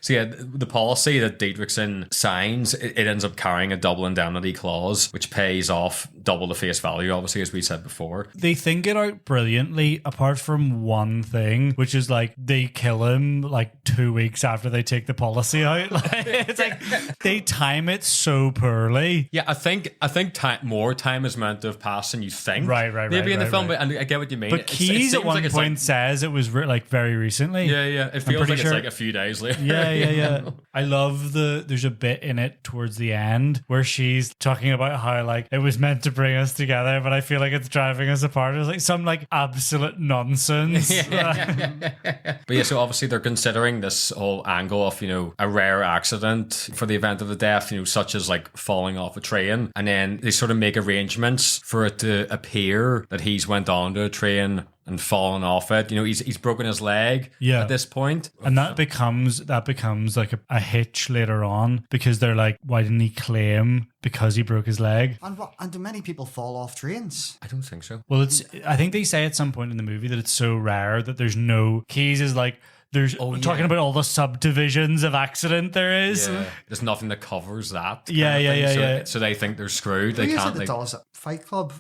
So yeah, the policy that Dietrichson signs, it ends up carrying a double indemnity clause, which pays off double the face value, obviously, as we said before. They think it out brilliantly, apart from one thing, which is like they kill him like 2 weeks after they take the policy out. It's like they time it so poorly. Yeah, I think more time is meant to have passed than you think. Right. Maybe in the film, but I get what you mean. But Keys at one point says it was like very recently. Yeah. It feels like it's like a few days later. Yeah. I love there's a bit in it towards the end where she's talking about how like it was meant to bring us together, but I feel like it's driving us apart. It's like some like absolute nonsense. But yeah, so obviously they're considering this whole angle of, you know, a rare accident for the event of the death, you know, such as like falling off a train, and then they sort of make arrangements for it to appear that he's went on to a train and fallen off it. You know, he's broken his leg at this point. And that becomes like a hitch later on, because they're like, why didn't he claim because he broke his leg? And do many people fall off trains? I don't think so. Well, I think they say at some point in the movie that it's so rare that there's no Keys is like, there's talking about all the subdivisions of accident there is. Yeah. There's nothing that covers that. Yeah. So they think they're screwed. They can't. It does Fight Club.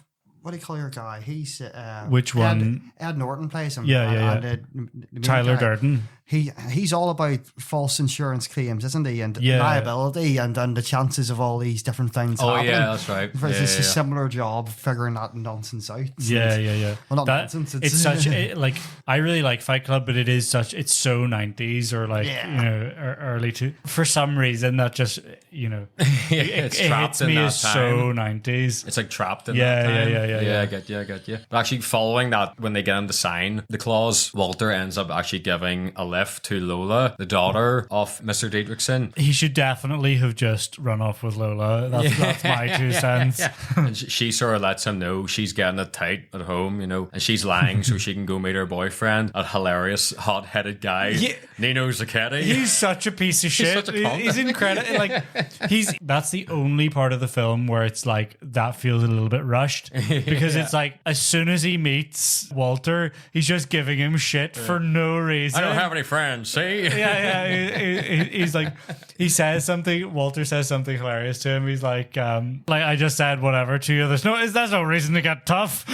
What do you call your guy? He's which one? Ed Norton plays him. Yeah. And, Tyler Durden. He's all about false insurance claims, isn't he? And liability and the chances of all these different things happening. Yeah, that's right. It's a similar job figuring that nonsense out. Yeah. Well, not nonsense. It's such like I really like Fight Club, but it's so 90s or like you know early to. For some reason that just it's it trapped hits in me that as time. so 90s. It's like trapped in that time. Yeah. I get you. But actually, following that, when they get him to sign the clause, Walter ends up actually giving a lift to Lola, the daughter of Mr. Dietrichson. He should definitely have just run off with Lola. That's my 2 cents. And she sort of lets him know she's getting it tight at home, you know, and she's lying so she can go meet her boyfriend, a hilarious, hot-headed guy, Nino Zacchetti. He's such a piece of shit. He's incredible. Like that's the only part of the film where it's like that feels a little bit rushed, because it's like as soon as he meets Walter, he's just giving him shit for no reason. I don't have any friends, see? He's like, he says something, Walter says something hilarious to him. He's like I just said whatever to you. There's no reason to get tough.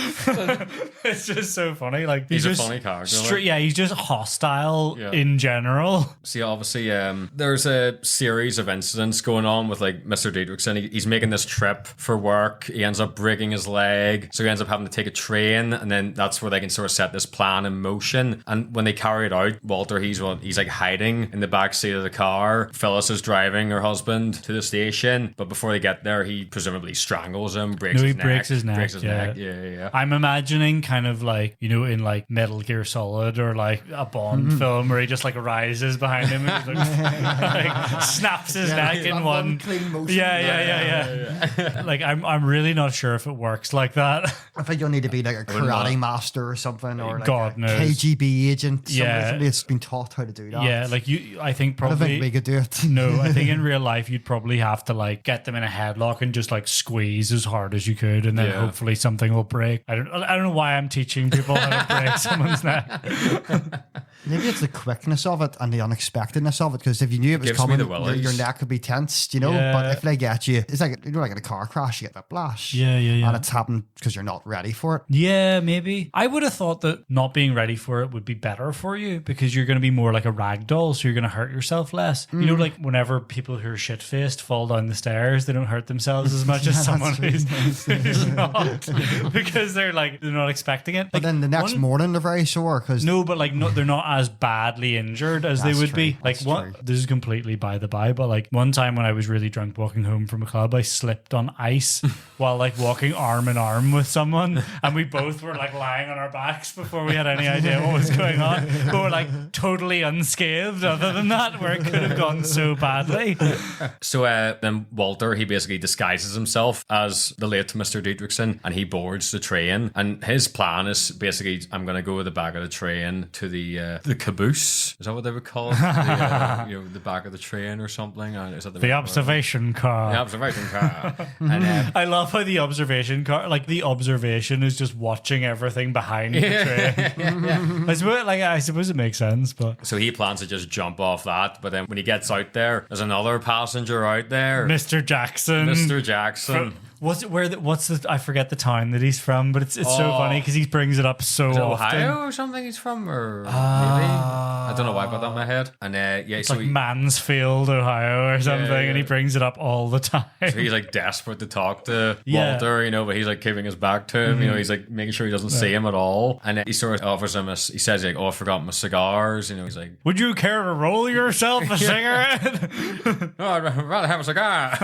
It's just so funny. Like he's just a funny character. He's just hostile in general. See, obviously, there's a series of incidents going on with like Mr. Dietrichson. He's making this trip for work. He ends up breaking his leg, so he ends up having to take a train, and then that's where they can sort of set this plan in motion. And when they carry it out, Walter, he's like hiding in the back seat of the car. Phyllis is driving her husband to the station, but before they get there, he presumably strangles him, breaks his neck. Yeah. I'm imagining kind of like, you know, in like Metal Gear Solid or like a Bond film where he just like rises behind him and like snaps his neck in one clean motion. Yeah. Like I'm really not sure if it works like that. I think you'll need to be like a karate master or something, or like God knows. KGB agent. Yeah. Somebody that's been taught how to do that. Yeah, like I think probably. I don't think we could do it. No, I think in real life you'd probably have to like get them in a headlock and just like squeeze as hard as you could, and then hopefully something will break. I don't know why I'm teaching people how to break someone's neck. Maybe it's the quickness of it and the unexpectedness of it, because if you knew it was coming, your neck could be tense, you know. Yeah. But if they get you, it's like, you know, like in a car crash, you get that blast. Yeah. And it's happened because you're not ready for it. Yeah, maybe. I would have thought that not being ready for it would be better for you, because you're going to be more like a rag doll, so you're going to hurt yourself less. You know, like whenever people who are shit-faced fall down the stairs, they don't hurt themselves as much as someone who's not, because they're not expecting it. But like, then the next morning they're very sore because they're not as badly injured as they That's would true. be. Like That's one, true. this is completely by the by, but like one time when I was really drunk walking home from a club, I slipped on ice while like walking arm in arm with someone, and we both were like lying on our backs before we had any idea what was going on. But we're like totally unscathed. Other than that, where it could have gone so badly. So then Walter, he basically disguises himself as the late Mr. Dietrichson, and he boards the train. And his plan is basically, I'm going to go to the back of the train to the caboose. Is that what they would call it? The back of the train or something? Is that The observation car. The observation car. And I love how the observation car, like the observation is just watching everything behind the train. I suppose it makes sense, but so he plans to just jump off that, but then when he gets out there, there's another passenger out there. Mr. Jackson. Mr. Jackson. What's the I forget the town that he's from, but it's so funny because he brings it up so Is it often. Ohio or something he's from, or maybe I don't know why I got that in my head. And It's so like Mansfield, Ohio, or something, yeah. and he brings it up all the time. so he's like desperate to talk to Yeah. Walter, but he's like keeping his back to him. He's like making sure he doesn't see him at all. And he sort of offers him he says like, "Oh, I forgot my cigars." He's like, Would you care to roll yourself a cigarette? "Oh, I'd rather have a cigar."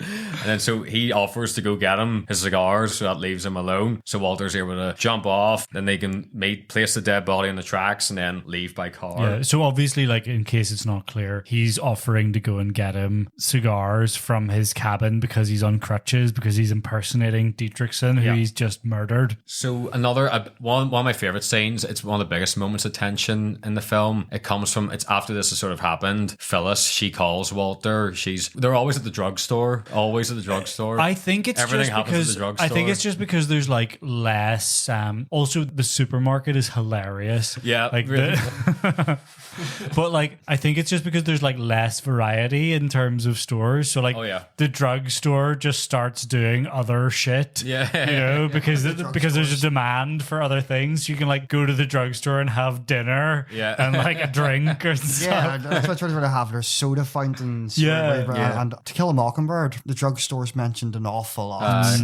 And then so he offers to go get him his cigars, so that leaves him alone. So Walter's able to jump off, then they can place the dead body on the tracks and then leave by car. Yeah, so obviously, like, in case it's not clear, he's offering to go and get him cigars from his cabin because he's on crutches, because he's impersonating Dietrichson, who he's just murdered. So another one of my favorite scenes, it's one of the biggest moments of tension in the film. It's after this has sort of happened. Phyllis, she calls Walter. They're always at the drugstore. I think it's Everything just happens at because the drugstore. I think it's just because there's like less. Also, the supermarket is hilarious. Yeah, like really. but like I think it's just because there's like less variety in terms of stores. So like, the drugstore just starts doing other shit. Yeah, because there's a demand for other things. You can like go to the drugstore and have dinner. And like a drink or stuff. Yeah, that's what we're to have. There's soda fountains. Yeah. And To Kill a Mockingbird, the drugstore's mentioned an awful lot.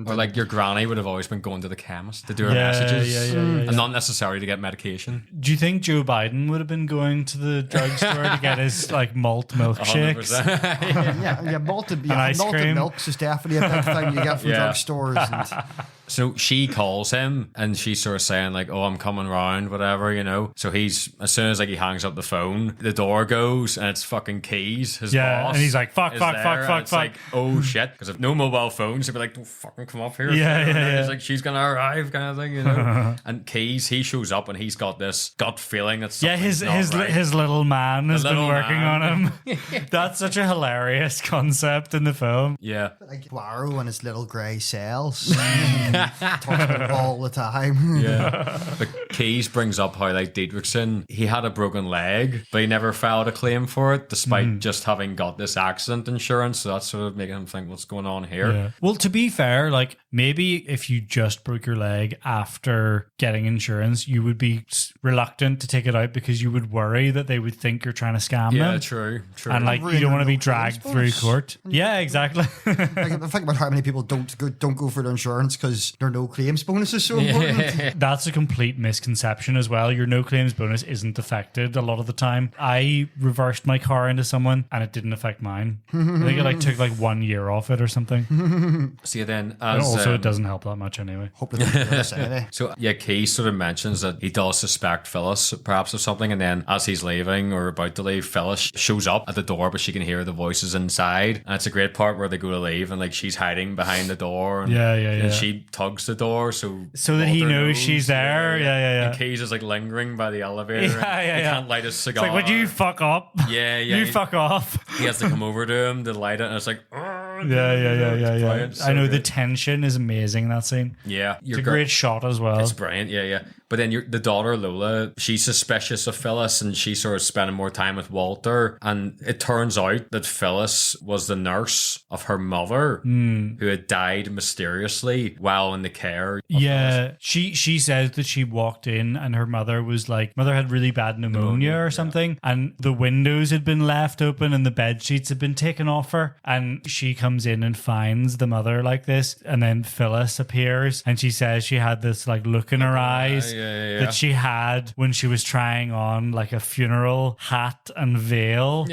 Or like your granny would have always been going to the chemist to do her messages, and not necessarily to get medication. Do you think Joe Biden would have been going to the drugstore to get his like malt milkshakes? 100%. Malted ice cream. milks is definitely a big thing you get from drugstores. And So she calls him and she's sort of saying like, "Oh, I'm coming round," whatever, So he's, as soon as like he hangs up the phone, the door goes and it's fucking Keys, his boss. And he's like, fuck. It's like, oh shit, because if no mobile phones, he'd be like, "Don't fucking come up here." He's like, "She's gonna arrive," kind of thing, And Keys, he shows up and he's got this gut feeling that something's not right. his little man has been little working man. on him. That's such a hilarious concept in the film. Yeah. like Poirot and his little grey cells. Talks about it all the time. Yeah. But Keys brings up how like Dietrichson, he had a broken leg, but he never filed a claim for it, despite just having got this accident insurance. So that's sort of making him think, what's going on here? Yeah. Well, to be fair, like maybe if you just broke your leg after getting insurance, you would be reluctant to take it out because you would worry that they would think you're trying to scam them. True. And like you don't want to be dragged through court. Yeah, exactly. Like, think about how many people don't go for their insurance because their no claims bonus is so important. That's a complete misconception as well. Your no claims bonus isn't affected a lot of the time. I reversed my car into someone and it didn't affect mine. I think it like took like 1 year off it or something. See, then And as also, it doesn't help that much anyway. Hope they don't do this anyway. So yeah, Keys sort of mentions that he does suspect Phyllis perhaps of something, and then as he's leaving or about to leave, Phyllis shows up at the door, but she can hear the voices inside, and it's a great part where they go to leave and like she's hiding behind the door, and, and she tugs the door so that he Walter knows she's there. Yeah. And Keys is like lingering by the elevator. He can't light his cigar. It's like, would you fuck up? Yeah. You fuck off. He has to come over to him to light it, and it's like, Yeah. So I know good. the tension is amazing in that scene. Yeah, It's a great shot as well. It's brilliant, yeah. But then the daughter Lola, she's suspicious of Phyllis, and she's sort of spending more time with Walter. And it turns out that Phyllis was the nurse of her mother, who had died mysteriously while in the care. Yeah, she says that she walked in and her mother had really bad pneumonia or something, and the windows had been left open and the bed sheets had been taken off her, and she comes in and finds the mother like this, and then Phyllis appears and she says she had this like look in her eyes that she had when she was trying on like a funeral hat and veil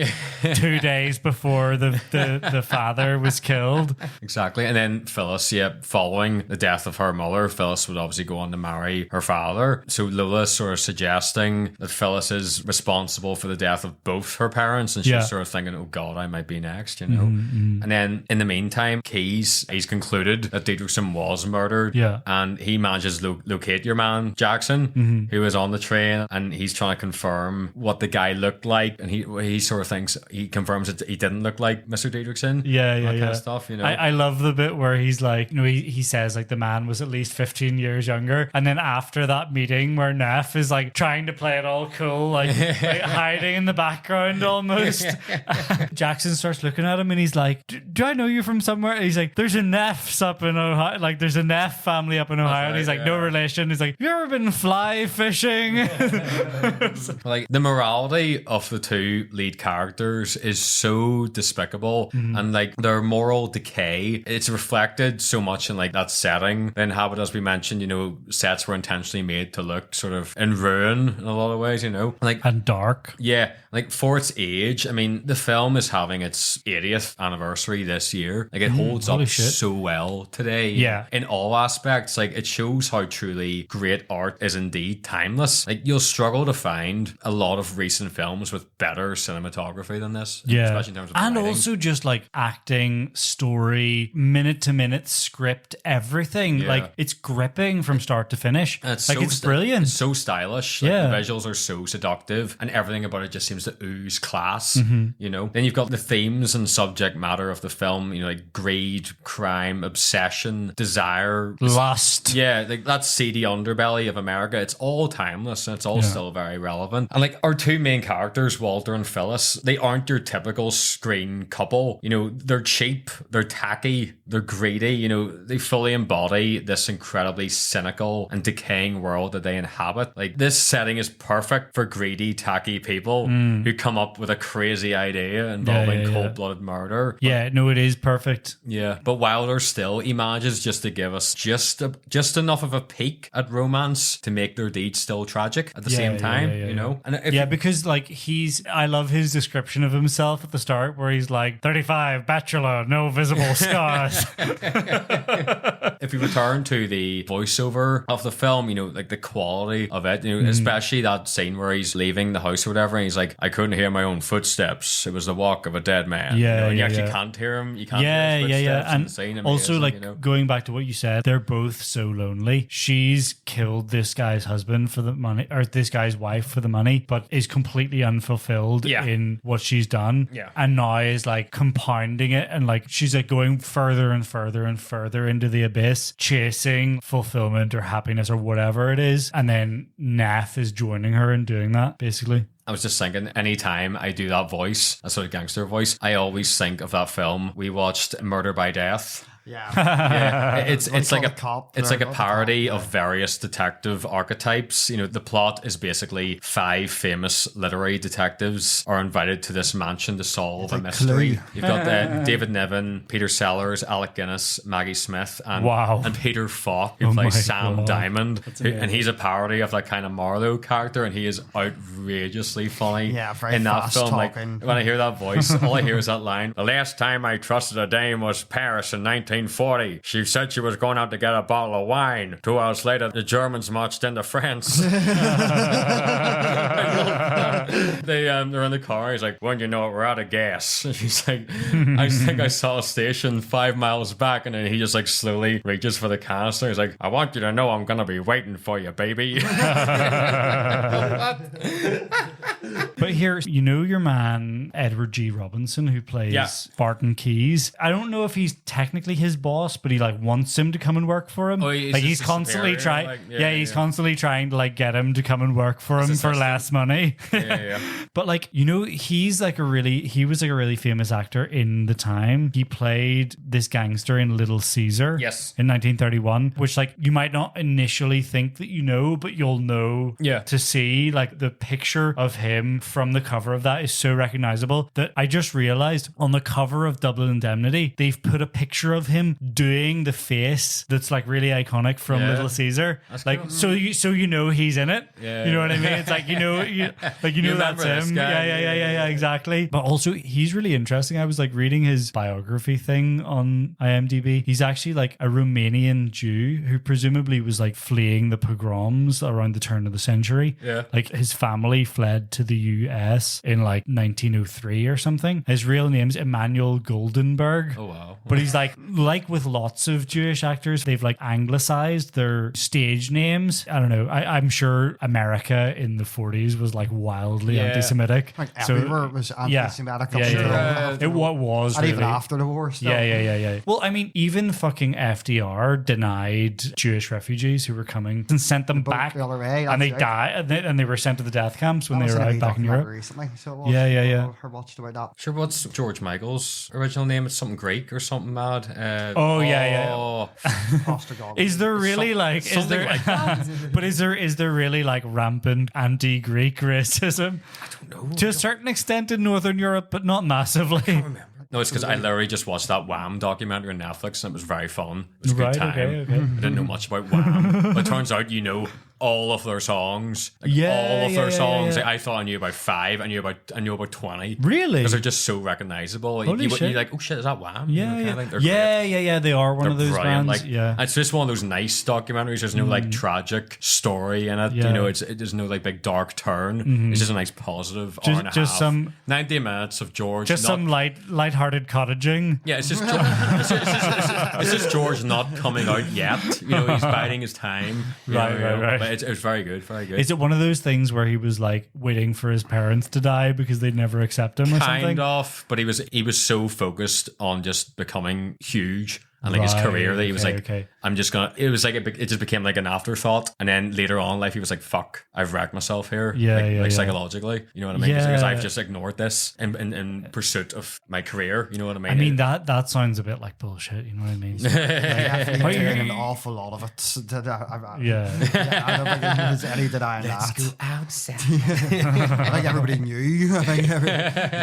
2 days before the father was killed. Exactly. And then Phyllis, following the death of her mother, Phyllis would obviously go on to marry her father. So Lola's sort of suggesting that Phyllis is responsible for the death of both her parents, and she's sort of thinking, oh God, I might be next, you know? And then in the meantime, he's concluded that Dietrichson was murdered, and he manages to locate your man, Jackson, who was on the train, and he's trying to confirm what the guy looked like, and he sort of thinks, he confirms that he didn't look like Mr. Dietrichson. Kind of stuff, you know? I love the bit where he's like, you know, he says like the man was at least 15 years younger, and then after that meeting where Neff is like trying to play it all cool, like hiding in the background almost, Jackson starts looking at him and he's like, do I know you from somewhere? And he's like, there's a Neffs up in Ohio, like there's a Neff family up in Ohio, and he's like, no relation. He's like, have you ever been fly fishing? Like the morality of the two lead characters is so despicable, and like their moral decay, it's reflected so much in like that setting. The Inhabit, as we mentioned, you know, sets were intentionally made to look sort of in ruin in a lot of ways, you know, like, and dark. Yeah, like for its age, I mean, the film is having its 80th anniversary this year. Like it holds up so well today. Yeah, in all aspects. Like it shows how truly great art is indeed timeless. Like you'll struggle to find a lot of recent films with better cinematography than this. Especially in terms of and writing. Also just like acting, story, minute to minute script, everything. Like it's gripping from start to finish. And it's like so it's brilliant. It's so stylish. Like, the visuals are so seductive, and everything about it just seems to ooze class. You know. Then you've got the themes and subject matter of the film. You know, like greed, crime, obsession, desire, lust. Yeah, like that seedy underbelly of America. It's all timeless, and it's all still very relevant. And like our two main characters, Walter and Phyllis, they aren't your typical screen couple. You know, they're cheap, they're tacky, they're greedy. You know, they fully embody this incredibly cynical and decaying world that they inhabit. Like this setting is perfect for greedy, tacky people who come up with a crazy idea involving cold-blooded murder. No, it is perfect. Yeah, but Wilder still, he manages just to give us just enough of a peek at romance to make their deeds still tragic at the same time, you know? And because like I love his description of himself at the start where he's like 35, bachelor, no visible scars. If we return to the voiceover of the film, you know, like the quality of it, you know, especially that scene where he's leaving the house or whatever, and he's like, I couldn't hear my own footsteps. It was the walk of a dead man. You know, and you actually can't hear him. You can't hear his footsteps in the scene. And also, amazing, like, you know? going back to what you said, they're both so lonely. She's killed this guy's husband for the money, or this guy's wife for the money, but is completely unfulfilled in what she's done. And now is like compounding it, and like she's like going further and further and further into the abyss, chasing fulfillment or happiness or whatever it is. And then Neff is joining her in doing that, basically. I was just thinking, anytime I do that voice, that sort of gangster voice, I always think of that film we watched, Murder by Death. It's like a parody of various detective archetypes. You know, the plot is basically 5 famous literary detectives are invited to this mansion to solve a mystery. Clue. You've got David Niven, Peter Sellers, Alec Guinness, Maggie Smith, and Peter Falk, who plays Sam Diamond, and he's a parody of that kind of Marlowe character, and he is outrageously funny in that film. Like when I hear that voice, all I hear is that line: "The last time I trusted a dame was Paris in 1940. She said she was going out to get a bottle of wine. 2 hours later, the Germans marched into France." They're in the car. He's like, "When you know it, we're out of gas." And she's like, "I think I saw a station 5 miles back," and then he just like slowly reaches for the canister. He's like, "I want you to know I'm gonna be waiting for you, baby." But here, you know your man Edward G. Robinson, who plays Barton Keyes. I don't know if he's technically his boss, but he like wants him to come and work for him. He's constantly trying. Like, he's constantly trying to like get him to come and work for him for less money. But like, you know, he was like a really famous actor in the time. He played this gangster in Little Caesar. In 1931, which like you might not initially think that you know, but you'll know to see like the picture of him him from the cover of that is so recognizable that I just realized on the cover of Double Indemnity, they've put a picture of him doing the face that's like really iconic from Little Caesar. That's like, cool. so you know he's in it. Yeah, you know what I mean? It's like, you know that's remember this him. guy. Yeah, exactly. But also, he's really interesting. I was like reading his biography thing on IMDb. He's actually like a Romanian Jew who presumably was like fleeing the pogroms around the turn of the century. Yeah. Like his family fled to the US in like 1903 or something. His real name's Emanuel Goldenberg. Oh, wow. But he's like with lots of Jewish actors, they've like anglicized their stage names. I don't know. I'm sure America in the 40s was like wildly anti-Semitic. Like everywhere it was anti-Semitic. It was and really. even after the war still. Yeah. Well, I mean, even fucking FDR denied Jewish refugees who were coming and sent them back. The other way, and they right. died, and they were sent to the death camps when That they was in a arrived wee back in documentary Europe. recently, so it was. Yeah. I watched about that. Sure, what's George Michael's original name? It's something Greek or something mad. Ostergog. Is there really like is something there like that. but is there really like rampant anti-Greek racism? I don't know. To a certain extent in Northern Europe, but not massively. No, it's because I literally just watched that Wham documentary on Netflix and it was very fun. It was a good time. Okay. I didn't know much about Wham, but it turns out you know all of their songs. Like, all of their songs. Like, I thought I knew about 5. I knew about 20. Really? Because they're just so recognizable. Holy shit. You're like, oh shit, is that Wham? Yeah. You know, kind of thing. They're great. They are one They're of those brilliant. bands. Like, it's just one of those nice documentaries. There's no like tragic story in it. Yeah. You know, there's no like big dark turn. It's just a nice positive hour and a just half. some 90 minutes of George. Just some light-hearted cottaging. Yeah, it's just George, it's just George not coming out yet. You know, he's biding his time. Right. But it's very good, very good. Is it one of those things where he was like waiting for his parents to die because they'd never accept him or something? Kind of, but he was so focused on just becoming huge and like his Right, career that he was okay. like, I'm just gonna. It was like it just became like an afterthought, and then later on in life he was like, "Fuck, I've wrecked myself here." Like psychologically, you know what I mean? Because I've just ignored this in pursuit of my career. You know what I mean? I mean that sounds a bit like bullshit. You know what I mean? So, Definitely doing an awful lot of it. I don't think there's any denying that. Let's go outside. I think everybody knew. I think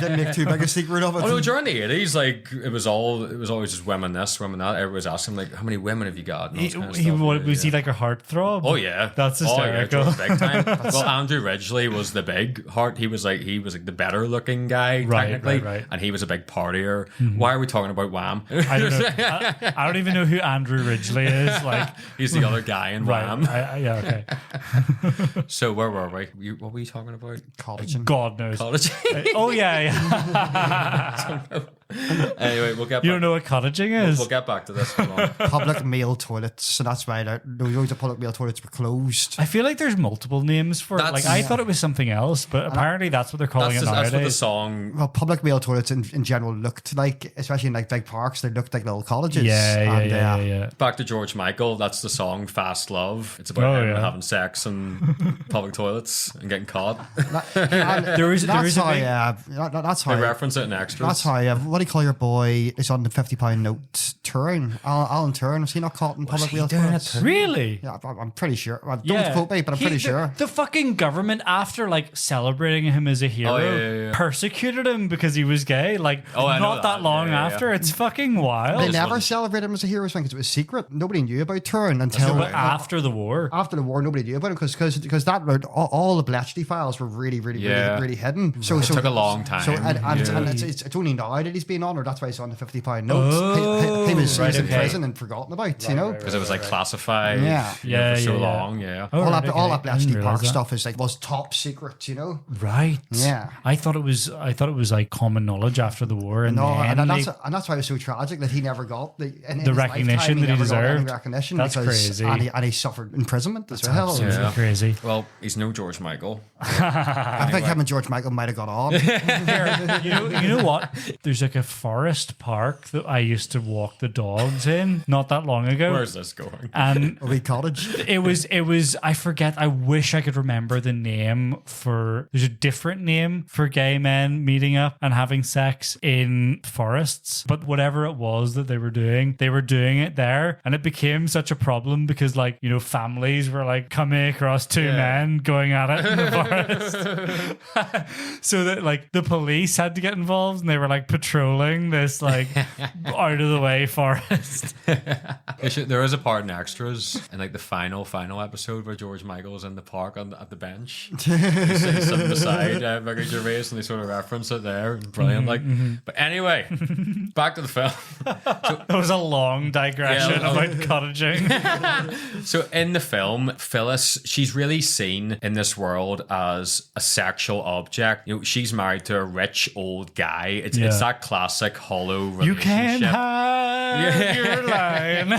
didn't make too big a secret of it. Oh no, during the 80s, like it was always just women this, women that. Everybody was asking like, how many women have you got? And all this kind of stuff. Was he like a heartthrob? Oh yeah, that's hysterical. Oh, yeah, big time. Well, Andrew Ridgeley was the big heart. He was like the better looking guy technically, right. And he was a big partier. Why are we talking about Wham? I don't know. I don't even know who Andrew Ridgeley is. Like he's the other guy in Wham. Okay. So where were we? What were you talking about? College. God knows. College. Oh yeah. Anyway, we'll get. You don't know what cottaging is? We'll get back to this. Hold on. Public male toilets. So that's why those public male toilets were closed. I feel like there's multiple names for it. Like I thought it was something else, but apparently that's what they're calling it nowadays. That's what the song. Well, public male toilets in general looked like, especially in like big parks, they looked like little colleges. Yeah. Back to George Michael. That's the song "Fast Love." It's about him having sex in public toilets and getting caught. That's how They reference it in extras. That's how. What do you call your boy? Is on the £50 note touring. Alan Turing, was he not caught in public male toilets? Really? Yeah, I'm pretty sure. Well, don't quote me, but I'm pretty sure. The fucking government, after like celebrating him as a hero, persecuted him because he was gay. Like not that long after. It's fucking wild. They never celebrated him as a hero because it was secret. Nobody knew about Turing until after the war. After the war, nobody knew about it because that all the Bletchley files were really hidden. So it took a long time. So and it's only now that he's being honoured. That's why he's on the £50 notes. He was in prison and forgotten about. You know, because it was like classified. For so long. Yeah. All that Bletchley Park stuff was top secret. You know. Right. Yeah. I thought it was like common knowledge after the war, and that's why it was so tragic that he never got the recognition that he deserved. That's crazy. And he suffered imprisonment as well. Absolutely crazy. Well, he's no George Michael. I think him and George Michael might have got on. You know what? There's like a forest park that I used to walk the dogs in not that long ago. Where's this going? And A wee cottage. it was I forget, I wish I could remember the name for, there's a different name for gay men meeting up and having sex in forests, but whatever it was that they were doing it there, and it became such a problem because, like, you know, families were like coming across two men going at it in the forest. So that, like, the police had to get involved, and they were like patrolling this like out of the way forest. There is a part in extras in like the final episode where George Michael's in the park at the bench. He's sitting beside Ricky Gervais, and they sort of reference it there. Brilliant, But anyway, back to the film. That was a long digression about cottaging. So in the film, Phyllis, she's really seen in this world as a sexual object. You know, she's married to a rich old guy. It's that classic hollow relationship. You can hide your line.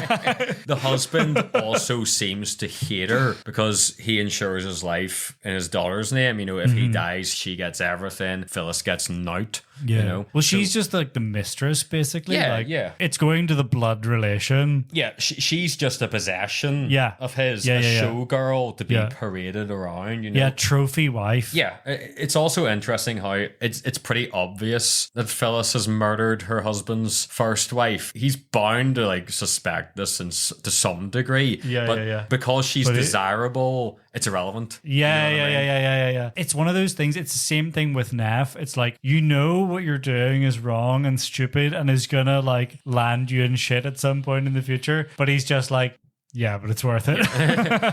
The husband also seems to hate her because he insures his life in his daughter's name. You know, if he dies, she gets everything. Phyllis gets nought. Yeah. You know? Well, she's just like the mistress, basically. Yeah, like, yeah. It's going to the blood relation. Yeah, she's just a possession of his, a showgirl to be paraded around, you know? Yeah, trophy wife. Yeah, it's also interesting how it's pretty obvious that Phyllis has murdered her husband's first wife. He's bound to like suspect this to some degree. But because she's desirable, it's irrelevant. Yeah. It's one of those things. It's the same thing with Neff. It's like, you know what you're doing is wrong and stupid and is gonna like land you in shit at some point in the future, but he's just like, yeah, but it's worth it.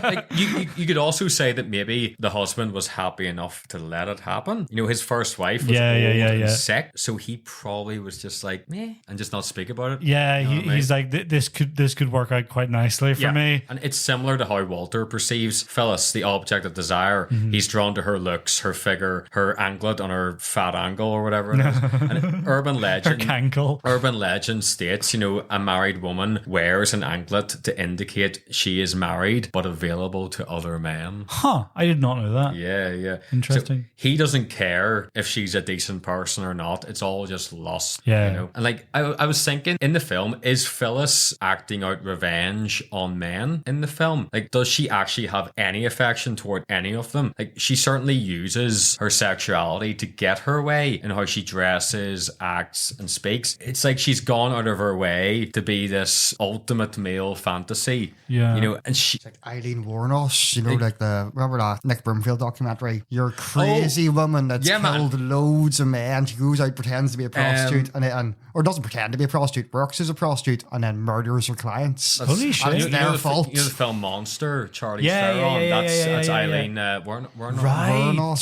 Like, you could also say that maybe the husband was happy enough to let it happen. You know, his first wife was old and sick, so he probably was just like, meh, and just not speak about it. Yeah, you know he's like, this could work out quite nicely for me. And it's similar to how Walter perceives Phyllis, the object of desire. He's drawn to her looks, her figure, her anklet on her fat ankle or whatever it is. And urban legend, her cankle. Urban legend states, you know, a married woman wears an anklet to indicate she is married but available to other men. Huh, I did not know that. Yeah. Interesting. So he doesn't care if she's a decent person or not. It's all just lust. Yeah. You know? And like, I was thinking in the film, is Phyllis acting out revenge on men in the film? Like, does she actually have any affection toward any of them? Like, she certainly uses her sexuality to get her way in how she dresses, acts, and speaks. It's like she's gone out of her way to be this ultimate male fantasy. Yeah. You know, and she... Like Eileen Wuornos, you know, like remember that Nick Broomfield documentary? You're a crazy woman that's killed loads of men. She goes out, pretends to be a prostitute, or doesn't pretend to be a prostitute, works as a prostitute, and then murders her clients. Holy shit. And it's their fault. You know the film Monster, Charlie Theron? That's Eileen Wuornos. Right. Wuornos,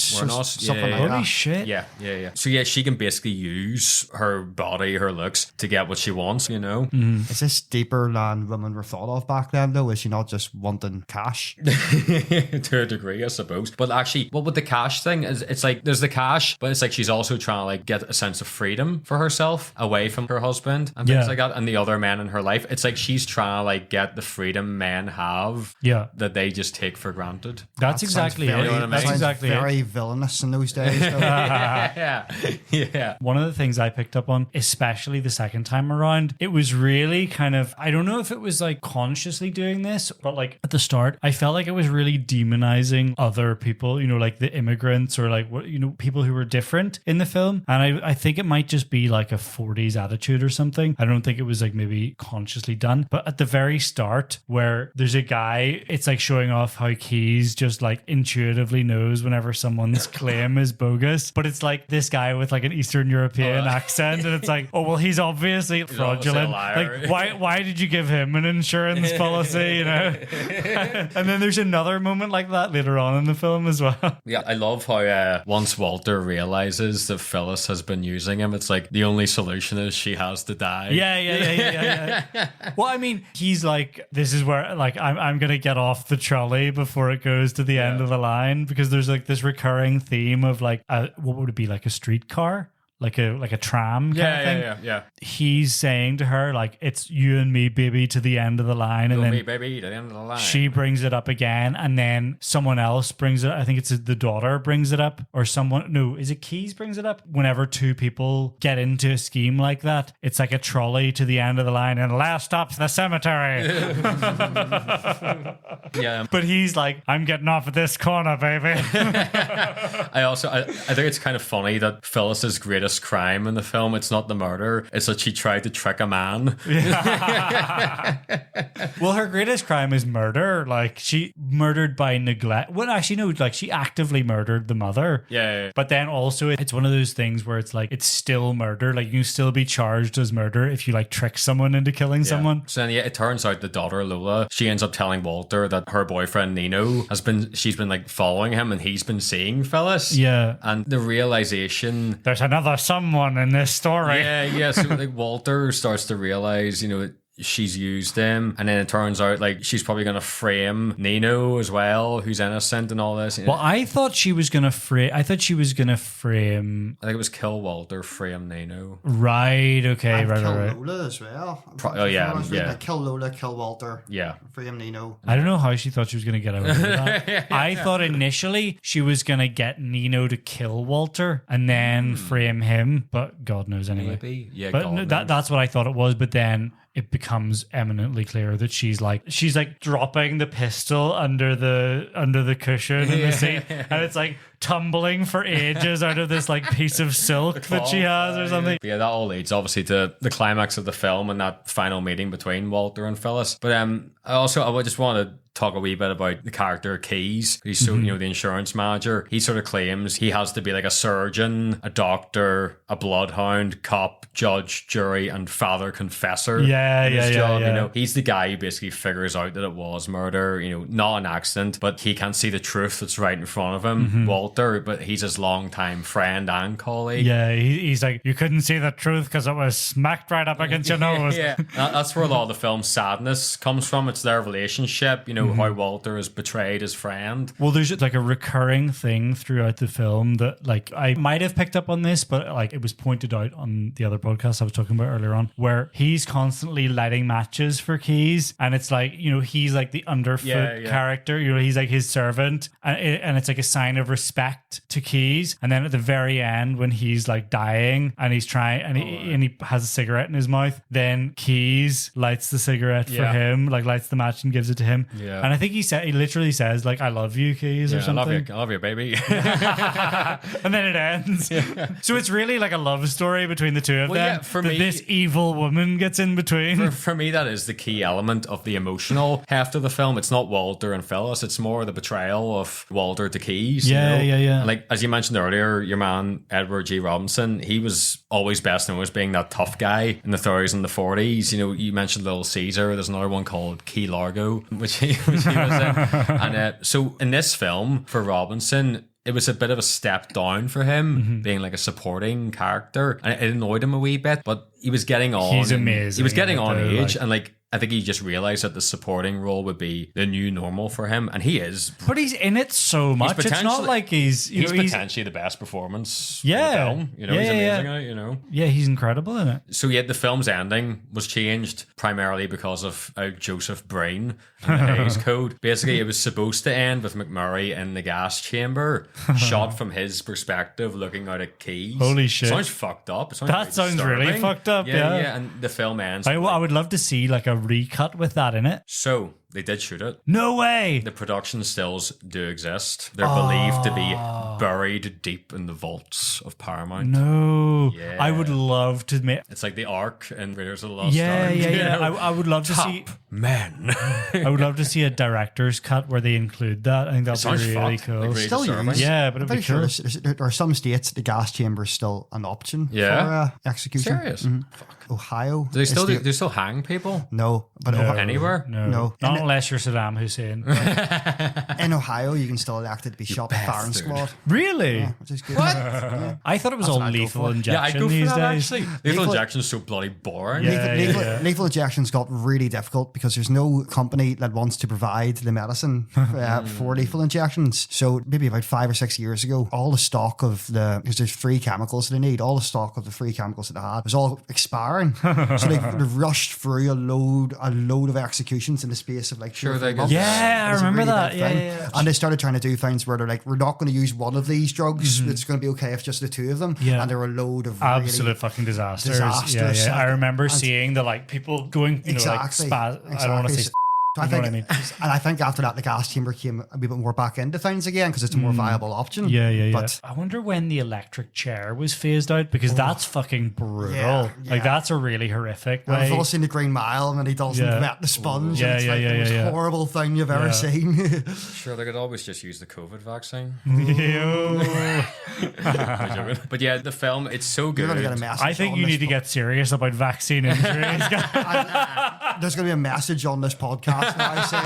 something like that. Holy shit. Yeah. So yeah, she can basically use her body, her looks to get what she wants, you know? Is this deeper than women were thought of back then, though? Is she not just wanting cash? To a degree, I suppose. But actually, what with the cash thing is, it's like there's the cash, but it's like she's also trying to like get a sense of freedom for herself away from her husband and things like that, and the other men in her life. It's like she's trying to like get the freedom men have that they just take for granted. That's exactly it. You know what I mean? That's exactly very villainous in those days. Yeah. One of the things I picked up on, especially the second time around, it was really kind of, I don't know if it was like consciously doing this, but like at the start, I felt like it was really demonizing other people, you know, like the immigrants or like, what, you know, people who were different in the film. And I think it might just be like a 40s attitude or something. I don't think it was like maybe consciously done. But at the very start, where there's a guy, it's like showing off how Keys just like intuitively knows whenever someone's claim is bogus. But it's like this guy with like an Eastern European accent, and it's like, oh well, he's obviously fraudulent. Like, why did you give him an insurance policy? You know. And then there's another moment like that later on in the film as well. Yeah, I love how once Walter realizes that Phyllis has been using him, it's like the only solution is she has to die. Yeah. Well, I mean, he's like, this is where like I'm gonna get off the trolley before it goes to the end of the line, because there's like this recurring theme of like what would it be, like a streetcar? like a tram kind of thing. Yeah. He's saying to her, like, it's you and me, baby, to the end of the line. And You then and me, baby, to the end of the line. she brings it up again, and then someone else brings it. I think it's the daughter brings it up, or someone. No, is it Keys brings it up? Whenever two people get into a scheme like that, it's like a trolley to the end of the line, and last stop's the cemetery. Yeah. But he's like, I'm getting off at this corner, baby. I think it's kind of funny that Phyllis's greatest crime in the film, it's not the murder, it's that she tried to trick a man. Well, her greatest crime is murder. Like, she murdered by neglect. Well, actually, no, like, she actively murdered the mother. Yeah. But then also, it's one of those things where it's like, it's still murder. Like, you can still be charged as murder if you, like, trick someone into killing someone. So then, it turns out the daughter, Lola, she ends up telling Walter that her boyfriend, Nino, she's been, like, following him, and he's been seeing Phyllis. Yeah. And the realization... There's another someone in this story. Yeah. So, like, Walter starts to realize, she's used him, and then it turns out like she's probably going to frame Nino as well, who's innocent and all this. Well, I thought she was going to frame. I think it was kill Walter, frame Nino. Right. Okay. And right. kill Right. Lola as well. Yeah. Like, kill Lola, kill Walter. Yeah. Frame Nino. I don't know how she thought she was going to get away with that. I thought initially she was going to get Nino to kill Walter and then frame him, but God knows anyway. Maybe. Yeah. But no, that's what I thought it was. But then it becomes eminently clear that she's like dropping the pistol under the cushion in the seat, and it's like tumbling for ages out of this like piece of silk that she has or something. Yeah, that all leads obviously to the climax of the film and that final meeting between Walter and Phyllis. But I just want to talk a wee bit about the character Keys. He's so, the insurance manager. He sort of claims he has to be like a surgeon, a doctor, a bloodhound, cop, judge, jury, and father confessor. Yeah. He's the guy who basically figures out that it was murder, not an accident, but he can't see the truth that's right in front of him, Walter, but he's his longtime friend and colleague. Yeah, he's like, you couldn't see the truth because it was smacked right up against your nose. Yeah, that's where a lot of the film's sadness comes from. It's their relationship, how Walter has betrayed his friend. Well, there's like a recurring thing throughout the film that like I might have picked up on this, but like it was pointed out on the other podcast I was talking about earlier on, where he's constantly lighting matches for Keys, and it's like, he's like the underfoot character, he's like his servant, and it's like a sign of respect to Keys. And then at the very end, when he's like dying and he's trying and he has a cigarette in his mouth, then Keys lights the cigarette for him, like lights the match and gives it to him. Yeah. And I think he literally says like, I love you, Keys, or something. I love you, baby. And then it ends. So it's really like a love story between the two of them. Yeah, for me, this evil woman gets in between. For me, that is the key element of the emotional heft of the film. It's not Walter and Phyllis. It's more the betrayal of Walter to Keys. Yeah. And like, as you mentioned earlier, your man, Edward G. Robinson, he was always best known as being that tough guy in the 30s and the 40s. You mentioned Little Caesar. There's another one called Key Largo, which he was in. And so in this film, for Robinson, it was a bit of a step down for him, being like a supporting character. And it annoyed him a wee bit, but he was getting on. He's amazing. He was getting on age, and like, I think he just realized that the supporting role would be the new normal for him, and he is. But he's in it so much. It's not like he's potentially the best performance in the film. He's amazing in it, Yeah, he's incredible in it. So the film's ending was changed primarily because of Joseph Breen and the Hays Code. Basically, it was supposed to end with McMurray in the gas chamber, shot from his perspective, looking out at Keys. Holy shit. Sounds fucked up. That sounds really fucked up, yeah. And the film ends. I would love to see like a recut with that in it. So they did shoot it. No way. The production stills do exist. They're believed to be buried deep in the vaults of Paramount. No. Yeah. I would love to make. It's like the Ark and Raiders of the Lost Ark. Yeah. I would love to see. Men. I would love to see a director's cut where they include that. I think that'd be really cool. Like still used. Yeah, but it'd be cool. There are some states the gas chamber is still an option for execution. Serious? Ohio. Do they still hang people? No, but anywhere? No. Not unless you're Saddam Hussein. In Ohio, you can still elect it to be shot by firing squad. Really? Yeah, which is good. Yeah. I thought it was That's all what I'd go lethal for. injection Yeah, I go for these that days. actually. Lethal injection's so bloody boring. Yeah. Lethal injections got really difficult because there's no company that wants to provide the medicine for lethal injections. So maybe about 5 or 6 years ago, all the stock of because there's 3 chemicals that they need, all the stock of the 3 chemicals that they had was all expiring. So they rushed through a load of executions in the space of like 2 or 3 months. Yeah, I It was a remember really that. big Yeah, thing. yeah. And they started trying to do things where they're like, we're not going to use one of these drugs. It's going to be okay if just the 2 of them. Yeah. And there were a load of Absolute really fucking disasters. disastrous. Yeah. I remember seeing the like people going, Exactly. I don't want to say. So I You know think, what I mean? and I think after that, the gas chamber came a wee bit more back into things again because it's a more viable option. Yeah. But I wonder when the electric chair was phased out because that's fucking brutal. Yeah. Like that's a really horrific way. I've all seen the Green Mile and he doesn't wet the sponge. Yeah, and it's like the most yeah. horrible thing you've ever seen. Sure, they could always just use the COVID vaccine. Yo. But yeah, the film, it's so good. You're going to get a message. I think on you this need to get serious about vaccine injuries. There's going to be a message on this podcast now saying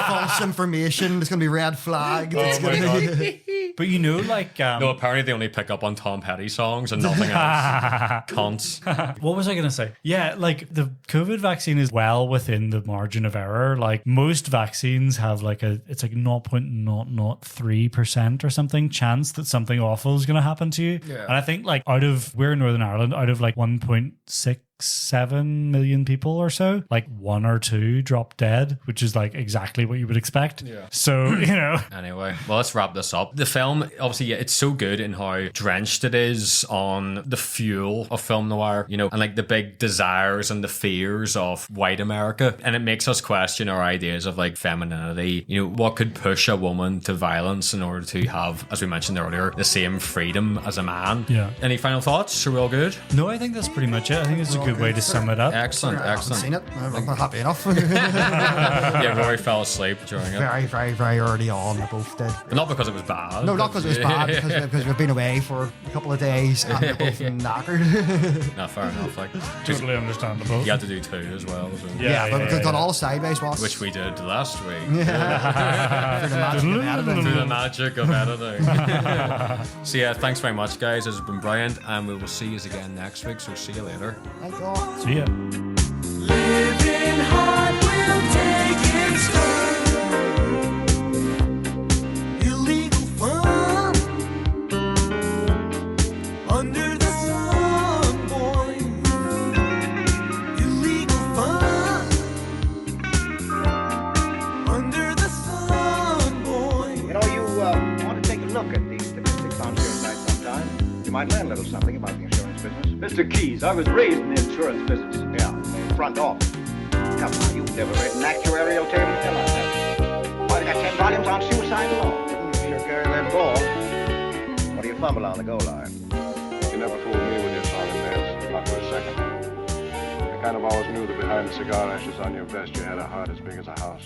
false information. There's going to be red flag. It's my gonna be- But like No, apparently they only pick up on Tom Petty songs and nothing else. Cunts. what was I going to say? Yeah, like the COVID vaccine is well within the margin of error. Like most vaccines have it's like 0.003% or something chance that something awful is going to happen to you. Yeah. And I think we're in Northern Ireland, out of 1.67 million people or so, 1 or 2 drop dead, which is exactly what you would expect. Yeah. So, Anyway, well, let's wrap this up. The film, obviously, it's so good in how drenched it is on the fuel of film noir, and the big desires and the fears of white America. And it makes us question our ideas of femininity. What could push a woman to violence in order to have, as we mentioned earlier, the same freedom as a man. Yeah. Any final thoughts? Are we all good? No, I think that's pretty much it. I think it's a good way to sum it up. Excellent, I haven't seen excellent. it. I'm happy enough. Yeah, Rory fell asleep during it. Very, very, very early on. We both did. But not because it was bad. No, not because it was bad, because we've been away for a couple of days and we're both knackered. No, fair enough. Totally understandable. You had to do 2 as well. So. Yeah, but we've got all the sideways watch. Which we did last week. Through the magic of editing. Through the magic of editing. So yeah, thanks very much, guys. This has been brilliant, and we will see you again next week. So see you later. Thank God. See ya. Living hard will take its turn. Illegal fun under the sun, boy. Illegal fun under the sun, boy. You know, you want to take a look at these statistics on your site sometime. You might learn a little something about the insurance business. Mr. Keys, I was raised in the insurance business. Yeah, front office. Come on, you've never read an actuarial table in your life, have you? Why, they got 10 volumes on suicide law. You sure carry that ball. What do you fumble on the goal line? You never fooled me with your song and dance, not for a second. I kind of always knew that behind the cigar ashes on your vest, you had a heart as big as a house.